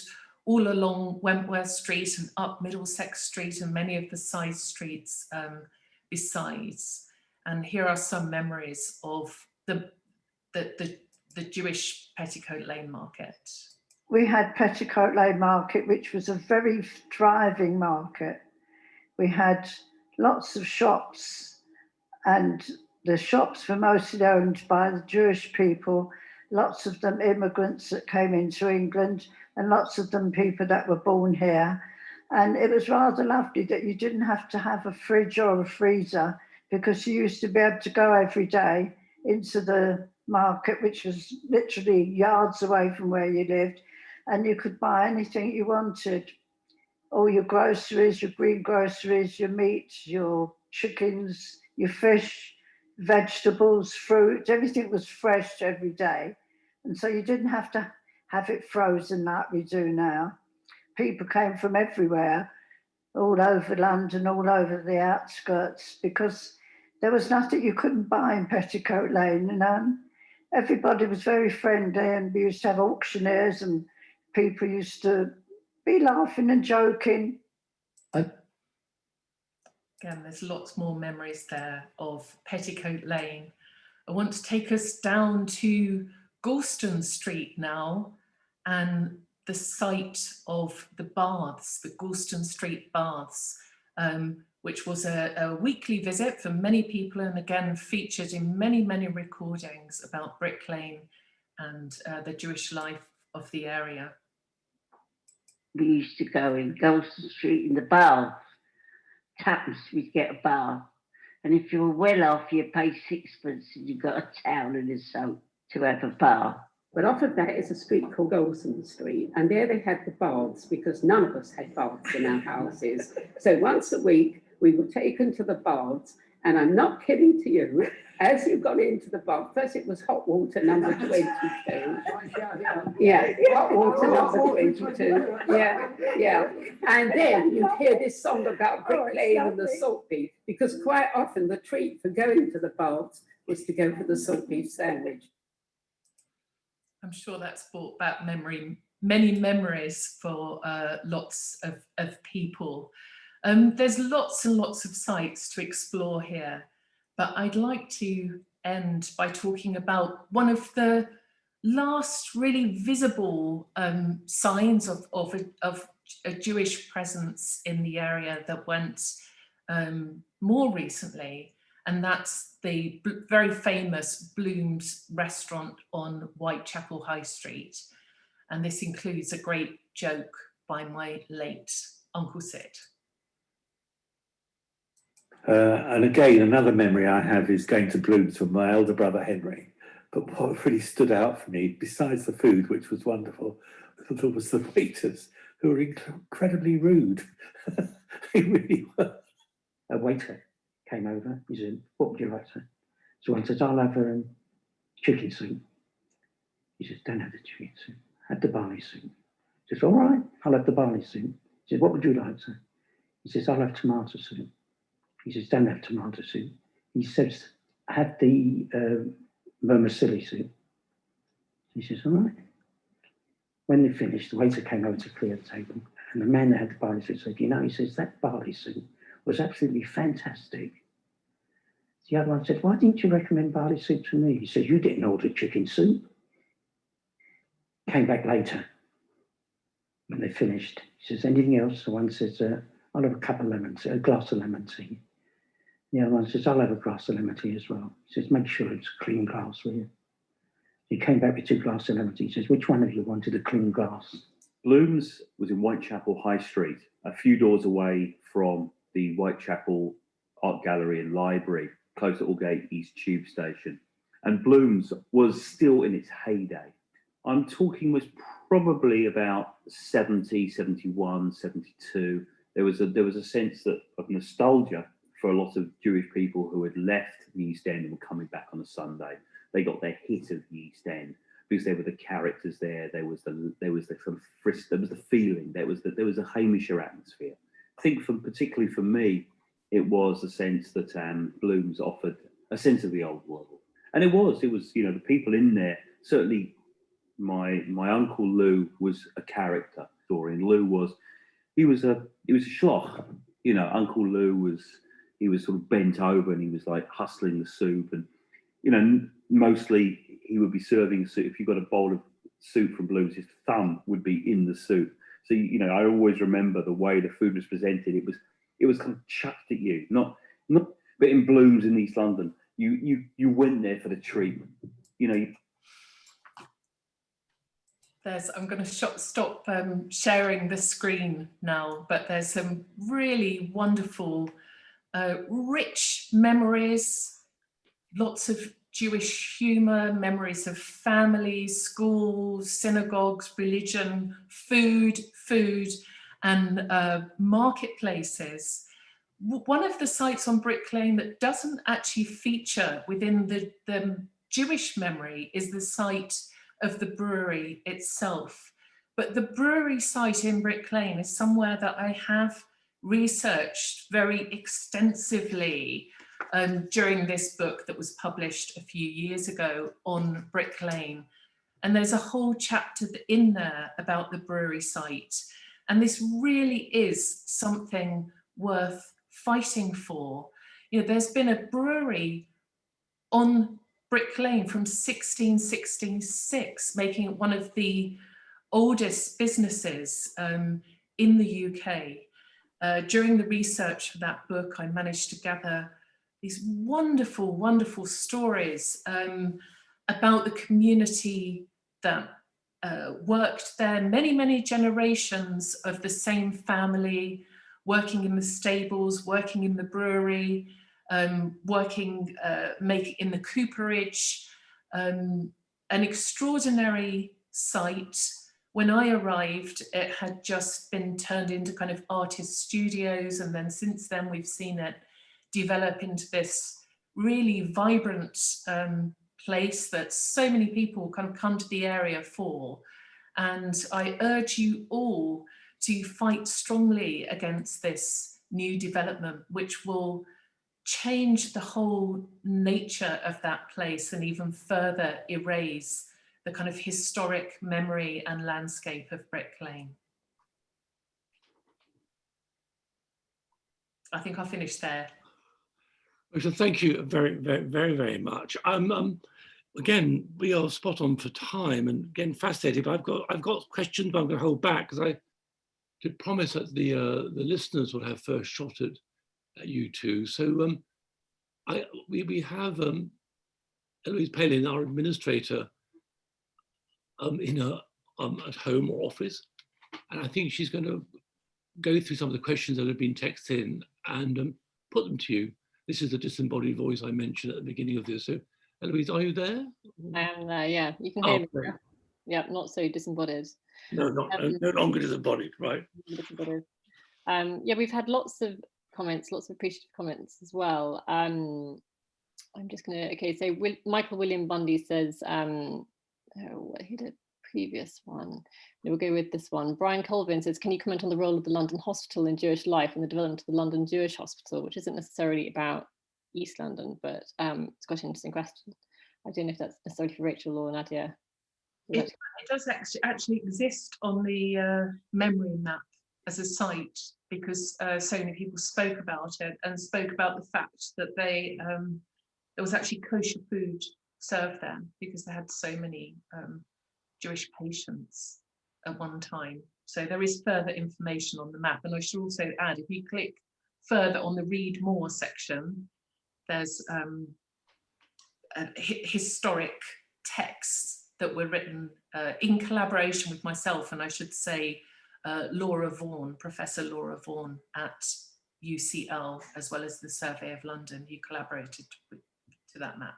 Speaker 3: all along Wentworth Street and up Middlesex Street and many of the side streets besides. And here are some memories of the Jewish Petticoat Lane Market.
Speaker 10: We had Petticoat Lane Market, which was a very thriving market. We had lots of shops, and the shops were mostly owned by the Jewish people, lots of them immigrants that came into England, and lots of them people that were born here. And it was rather lovely that you didn't have to have a fridge or a freezer, because you used to be able to go every day into the market, which was literally yards away from where you lived, and you could buy anything you wanted. All your groceries, your green groceries, your meat, your chickens, your fish, vegetables, fruit, everything was fresh every day. And so you didn't have to have it frozen like we do now. People came from everywhere, all over London, all over the outskirts, because there was nothing you couldn't buy in Petticoat Lane, you know. Everybody was very friendly, and we used to have auctioneers, and people used to be laughing and joking.
Speaker 3: Again, there's lots more memories there of Petticoat Lane. I want to take us down to Galston Street now, and the site of the baths, the Galston Street baths, which was a weekly visit for many people, and again featured in many, many recordings about Brick Lane and the Jewish life of the area.
Speaker 9: We used to go in Galston Street in the bath. Tuppence, we'd get a bath. And if you were well off, you paid sixpence and you got a towel and a soap to have a bath.
Speaker 15: But off of that is a street called Galston Street, and there they had the baths because none of us had baths in our houses. So once a week, we were taken to the baths, and I'm not kidding to you, as you got into the bath, first it was hot water number 22. Yeah, hot water number 22. Yeah. And then you'd hear this song about Brick Lane and the salt beef, because quite often the treat for going to the baths was to go for the salt beef sandwich.
Speaker 3: I'm sure that's brought back many memories for lots of people. There's lots and lots of sites to explore here, but I'd like to end by talking about one of the last really visible signs of a Jewish presence in the area that went more recently, and that's the very famous Bloom's restaurant on Whitechapel High Street. And this includes a great joke by my late Uncle Sid.
Speaker 13: And again, another memory I have is going to Bloom's with my elder brother Henry. But what really stood out for me, besides the food, which was wonderful, was the waiters, who were incredibly rude. They really were.
Speaker 16: A waiter came over. He said, "What would you like, sir?" So I said, "I'll have chicken soup." He says, "Don't have the chicken soup. Have the barley soup." He says, "All right, I'll have the barley soup." He says, "What would you like, sir?" He says, "I'll have tomato soup." He says, "Don't have tomato soup." He says, "Have the vermicelli soup." He says, "All right." When they finished, the waiter came over to clear the table, and the man that had the barley soup said, "You know," he says, "that barley soup was absolutely fantastic." The other one said, "Why didn't you recommend barley soup to me?" He says, "You didn't order chicken soup." Came back later when they finished. He says, "Anything else?" The one says, "I'll have a glass of lemon tea." The other one says, "I'll have a glass of lemon tea as well." He says, "Make sure it's a clean glass, will you?" He came back with 2 glasses of lemon tea. He says, "Which one of you wanted a clean glass?"
Speaker 17: Bloom's was in Whitechapel High Street, a few doors away from the Whitechapel Art Gallery and Library, close to Aldgate East Tube Station. And Bloom's was still in its heyday. I'm talking was probably about 70, 71, 72. There was a sense of nostalgia for a lot of Jewish people who had left the East End and were coming back on a Sunday. They got their hit of the East End because there were the characters there. There was the sort of frisk. There was the feeling. There was a Hamisher atmosphere. I think particularly for me, it was a sense that Bloom's offered a sense of the old world, and it was the people in there. Certainly, my uncle Lou was a character historian. Lou was a schlock. Uncle Lou was sort of bent over and he was like hustling the soup, and mostly he would be serving soup. If you got a bowl of soup from Bloom's, his thumb would be in the soup. So I always remember the way the food was presented. It was kind of chucked at you, not. But in Bloom's in East London, you went there for the treat.
Speaker 3: I'm going to stop sharing the screen now, but there's some really wonderful, rich memories, lots of Jewish humour, memories of families, schools, synagogues, religion, food, and marketplaces. One of the sites on Brick Lane that doesn't actually feature within the Jewish memory is the site of the brewery itself. But the brewery site in Brick Lane is somewhere that I have researched very extensively during this book that was published a few years ago on Brick Lane. And there's a whole chapter in there about the brewery site. And this really is something worth fighting for. You know, there's been a brewery on Brick Lane from 1666, making it one of the oldest businesses in the UK. During the research for that book, I managed to gather these wonderful, wonderful stories about the community that worked there, many, many generations of the same family, working in the stables, working in the brewery, working in the cooperage, an extraordinary site. When I arrived, it had just been turned into kind of artist studios, and then since then we've seen it develop into this really vibrant place that so many people kind of come to the area for. And I urge you all to fight strongly against this new development, which will change the whole nature of that place and even further erase the kind of historic memory and landscape of Brick Lane. I think I'll finish there.
Speaker 1: So thank you very, very, very, very much. Again, we are spot on for time, and again, fascinating. But I've got questions, but I'm going to hold back because I did promise that the listeners will have first shot at you two. So we have Eloise Palin, our administrator, in her at home or office, and I think she's going to go through some of the questions that have been texted in and put them to you. This is the disembodied voice I mentioned at the beginning of this. So, Eloise, are you there?
Speaker 18: I am there, yeah. You can hear me. Yeah, not so disembodied.
Speaker 1: No, no longer disembodied, right?
Speaker 18: Disembodied. Yeah, we've had lots of comments, lots of appreciative comments as well. I'm just going to, so Michael William Bundy says, he did a previous one. We'll go with this one. Brian Colvin says, can you comment on the role of the London Hospital in Jewish life and the development of the London Jewish Hospital, which isn't necessarily about East London, but it's quite an interesting question. I don't know if that's necessarily for Rachel or Nadia.
Speaker 3: It does actually exist on the memory map as a site, because so many people spoke about it and spoke about the fact that there was actually kosher food served there because they had so many Jewish patients at one time. So there is further information on the map. And I should also add, if you click further on the read more section, there's historic texts that were written in collaboration with myself, and I should say Laura Vaughan, Professor Laura Vaughan at UCL, as well as the Survey of London, who collaborated to that map.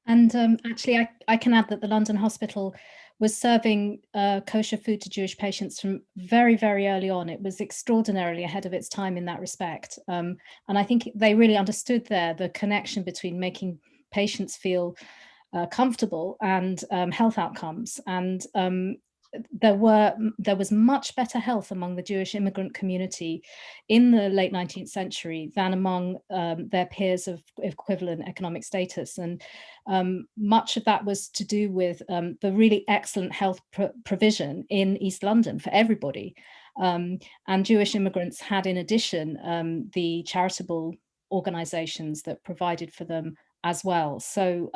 Speaker 2: And actually, I can add that the London Hospital was serving kosher food to Jewish patients from very, very early on. It was extraordinarily ahead of its time in that respect. And I think they really understood there the connection between making patients feel comfortable and health outcomes. And there was much better health among the Jewish immigrant community in the late 19th century than among their peers of equivalent economic status. And much of that was to do with the really excellent health provision in East London for everybody. And Jewish immigrants had, in addition, the charitable organizations that provided for them as well. So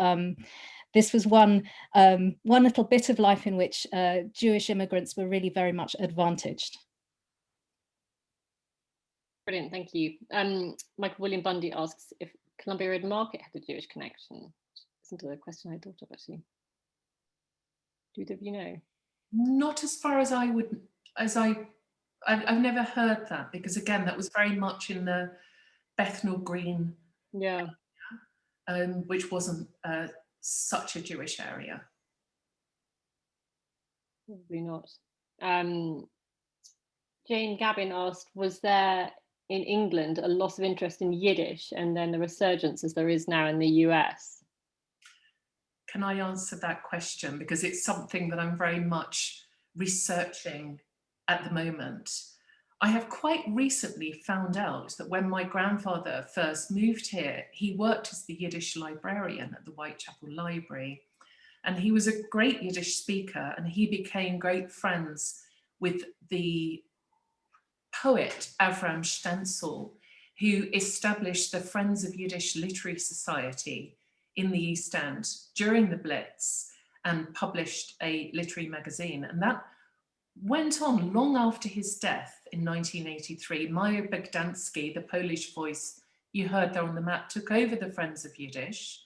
Speaker 2: this was one little bit of life in which Jewish immigrants were really very much advantaged.
Speaker 18: Brilliant, thank you. Michael William Bundy asks if Columbia Road Market had a Jewish connection. Isn't a question I thought of actually. Do either of you know?
Speaker 3: Not as far as I've never heard that, because again, that was very much in the Bethnal Green,
Speaker 18: yeah,
Speaker 3: which wasn't such a Jewish area.
Speaker 18: Probably not. Jane Gavin asked, was there in England a loss of interest in Yiddish and then the resurgence as there is now in the US?
Speaker 3: Can I answer that question? Because it's something that I'm very much researching at the moment. I have quite recently found out that when my grandfather first moved here, he worked as the Yiddish librarian at the Whitechapel Library. And he was a great Yiddish speaker, and he became great friends with the poet Avram Stenzel, who established the Friends of Yiddish Literary Society in the East End during the Blitz and published a literary magazine. And that went on long after his death in 1983. Majer Bogdanski, the Polish voice you heard there on the map, took over the Friends of Yiddish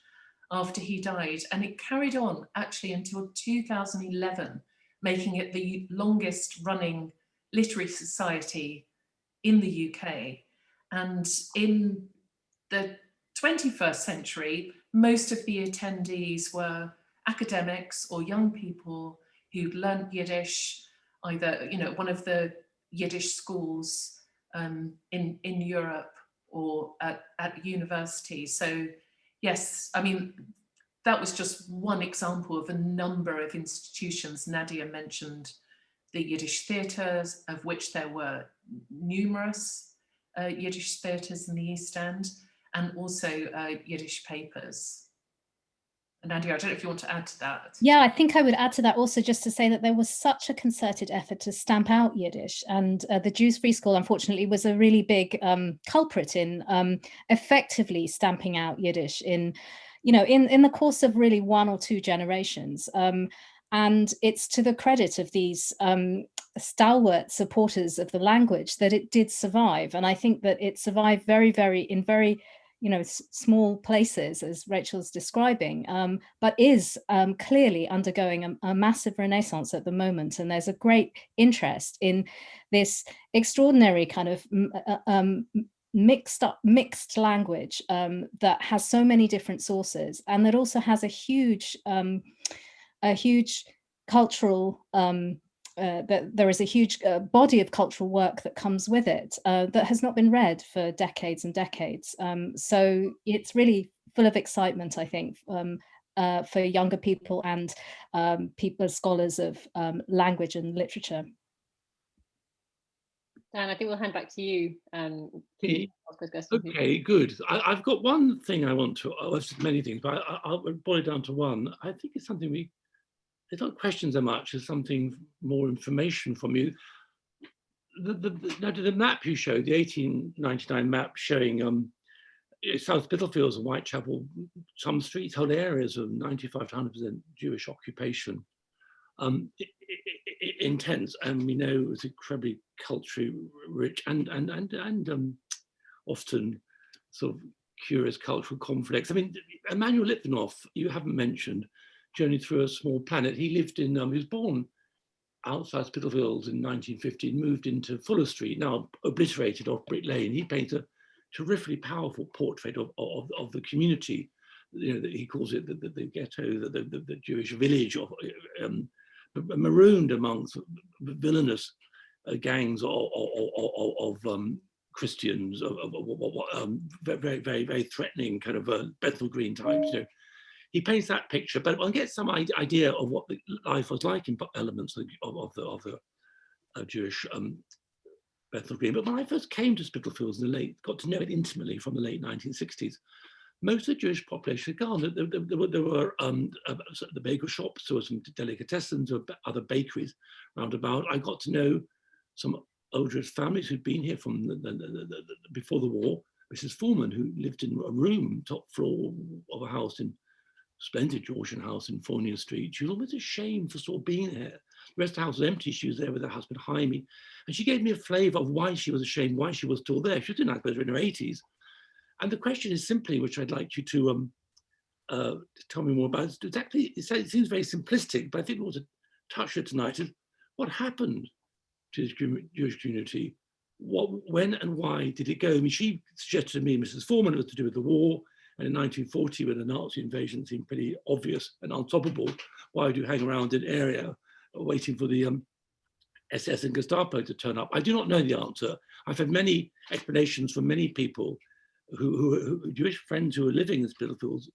Speaker 3: after he died, and it carried on actually until 2011, making it the longest running literary society in the UK. And in the 21st century, most of the attendees were academics or young people who'd learned Yiddish, either, you know, one of the Yiddish schools in Europe or at university. So yes, I mean, that was just one example of a number of institutions. Nadia mentioned the Yiddish theatres, of which there were numerous Yiddish theatres in the East End, and also Yiddish papers. Nadia, I don't know if you want to add to that.
Speaker 2: Yeah, I think I would add to that also just to say that there was such a concerted effort to stamp out Yiddish, and the Jews Free School, unfortunately, was a really big culprit in effectively stamping out Yiddish in, you know, in the course of really 1 or 2 generations. And it's to the credit of these stalwart supporters of the language that it did survive. And I think that it survived very, you know, small places, as Rachel's describing, but is clearly undergoing a massive renaissance at the moment. And there's a great interest in this extraordinary kind of mixed language that has so many different sources, and that also has a huge cultural that there is a huge body of cultural work that comes with it that has not been read for decades and decades. So it's really full of excitement, I think, for younger people and people, scholars of language and literature.
Speaker 18: Dan, I think we'll hand back to you.
Speaker 1: Okay, good. I've got one thing I want to, many things, but I'll boil it down to one. I think it's something it's not questions so much as something more information from you. The map you showed, the 1899 map showing South Spitalfields and Whitechapel, some streets, whole areas of 95 to 100% Jewish occupation. Intense, and we know it was incredibly culturally rich and often sort of curious cultural conflicts. I mean, Emanuel Litvinov, you haven't mentioned, Journey Through a Small Planet. He lived in, he was born outside Spitalfields in 1950, moved into Fuller Street, now obliterated off Brick Lane. He paints a terrifically powerful portrait of the community. You know, he calls it the ghetto, the Jewish village, of marooned amongst villainous gangs of Christians, very threatening kind of Bethnal Green types. You know, he paints that picture, but one gets some idea of what the life was like in elements of the Jewish Bethnal Green. But when I first came to Spitalfields got to know it intimately from the late 1960s, most of the Jewish population had gone. There were the bagel shops, there were some delicatessens, or other bakeries round about. I got to know some old Jewish families who'd been here from before the war. Mrs. Foreman, who lived in a room, top floor of a house in splendid Georgian house in Fournier Street. She was almost ashamed for sort of being here. The rest of the house was empty. She was there with her husband, Haim. And she gave me a flavor of why she was ashamed, why she was still there. She was in, I suppose, in her 80s. And the question is simply, which I'd like you to tell me more about, exactly, it seems very simplistic, but I think we want to touch it tonight, is what happened to the Jewish community? When and why did it go? I mean, she suggested to me, Mrs. Foreman, it was to do with the war. And in 1940, when the Nazi invasion seemed pretty obvious and unstoppable, why do you hang around an area waiting for the SS and Gestapo to turn up? I do not know the answer. I've had many explanations from many people who Jewish friends who were living in Spitalfields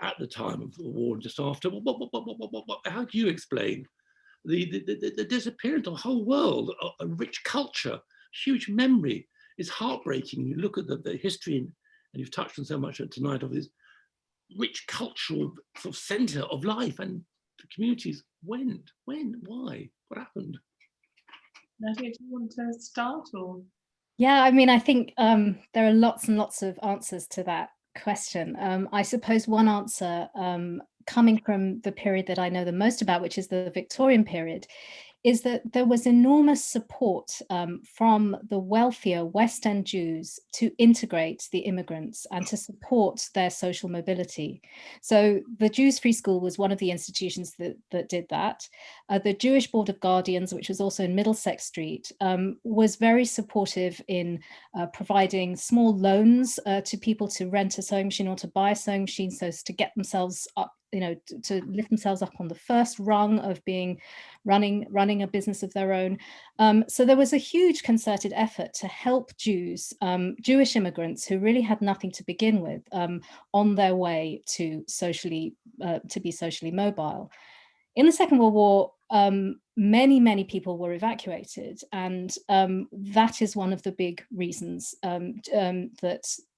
Speaker 1: at the time of the war and just after. How do you explain the disappearance of a whole world, a rich culture, huge memory? It's heartbreaking. You look at the history, and you've touched on so much tonight of this rich cultural sort of center of life, and the communities went. When? Why? What happened?
Speaker 3: Nadia, do you want to start or?
Speaker 2: Yeah, I mean, I think there are lots and lots of answers to that question. I suppose one answer coming from the period that I know the most about, which is the Victorian period, is that there was enormous support from the wealthier West End Jews to integrate the immigrants and to support their social mobility. So the Jews Free School was one of the institutions that did that. The Jewish Board of Guardians, which was also in Middlesex Street, was very supportive in providing small loans to people to rent a sewing machine or to buy a sewing machine, so as to get themselves up, to lift themselves up on the first rung of being running a business of their own. So there was a huge concerted effort to help Jews, Jewish immigrants who really had nothing to begin with, on their way to be socially mobile. In the Second World War, many people were evacuated, and that is one of the big reasons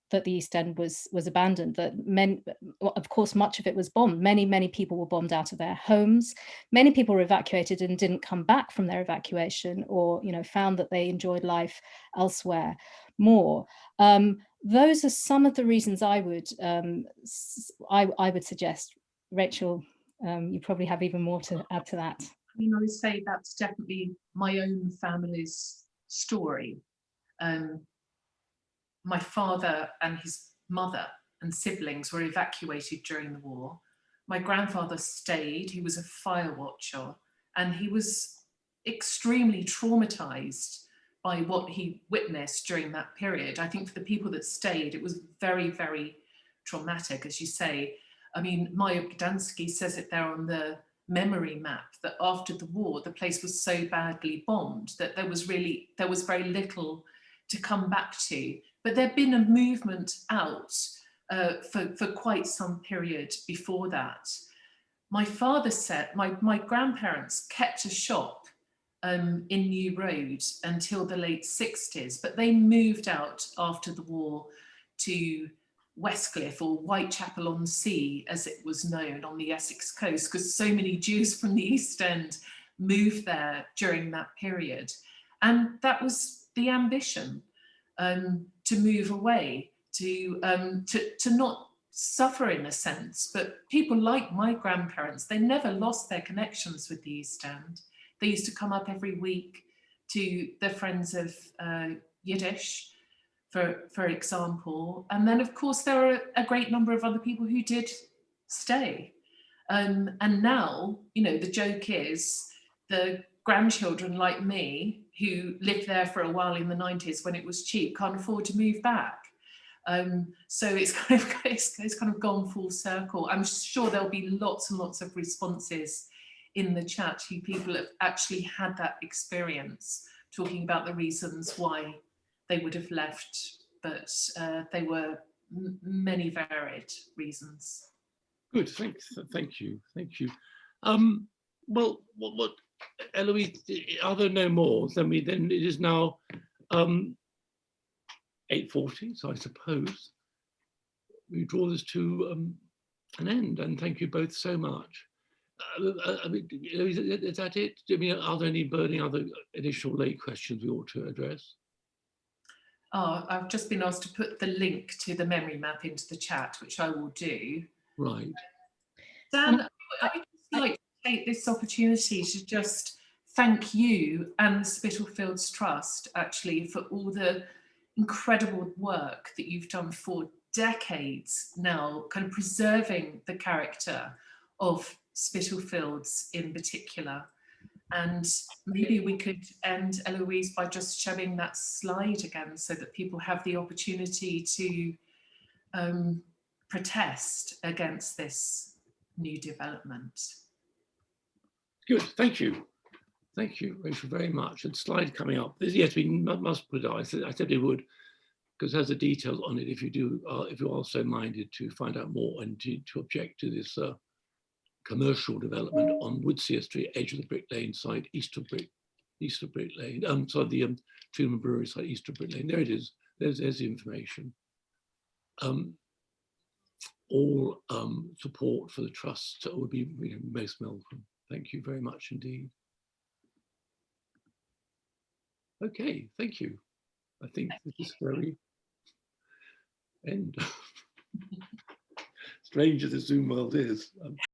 Speaker 2: that the East End was abandoned. That of course, much of it was bombed. Many people were bombed out of their homes. Many people were evacuated and didn't come back from their evacuation, or found that they enjoyed life elsewhere more. Those are some of the reasons I would suggest. Rachel, you probably have even more to add to that.
Speaker 3: I mean, I would say that's definitely my own family's story. My father and his mother and siblings were evacuated during the war. My grandfather stayed. He was a fire watcher, and he was extremely traumatized by what he witnessed during that period. I think for the people that stayed, it was very, very traumatic, as you say. I mean, Majer Bogdanski says it there on the memory map, that after the war, the place was so badly bombed that there was very little to come back to. But there'd been a movement out for quite some period before that. My father said, my grandparents kept a shop in New Road until the late 60s, but they moved out after the war to Westcliff, or Whitechapel on Sea, as it was known, on the Essex coast, because so many Jews from the East End moved there during that period. And that was the ambition, to move away, to not suffer in a sense. But people like my grandparents, they never lost their connections with the East End. They used to come up every week to their friends of Yiddish, for example. And then, of course, there are a great number of other people who did stay. And now, the joke is the grandchildren like me, who lived there for a while in the 90s when it was cheap, can't afford to move back. So it's kind of gone full circle. I'm sure there'll be lots and lots of responses in the chat who people have actually had that experience, talking about the reasons why they would have left, but they were many varied reasons.
Speaker 1: Good, thank you. Well, what Eloise, are there no more? Then it is now 8:40, so I suppose we draw this to an end. And thank you both so much. I mean, is that it? I mean, are there any burning other additional lay questions we ought to address?
Speaker 3: I've just been asked to put the link to the memory map into the chat, which I will do.
Speaker 1: Right.
Speaker 3: Dan, I would just like to take this opportunity to just thank you and the Spitalfields Trust, actually, for all the incredible work that you've done for decades now, kind of preserving the character of Spitalfields in particular. And maybe we could end, Eloise, by just showing that slide again so that people have the opportunity to protest against this new development.
Speaker 1: Good, thank you. Thank you, Rachel, very much. And slide coming up. Yes, we must put it out. I said we would, because it has the details on it if you are so minded to find out more and to object to this commercial development on Woodseer Street, edge of the Brick Lane site, east of Brick Lane. The Truman Brewery site, east of Brick Lane. There it is. There's the information. All support for the trust would be most welcome. Thank you very much indeed. Okay, thank you. I think this is very end. Strange as the Zoom world is.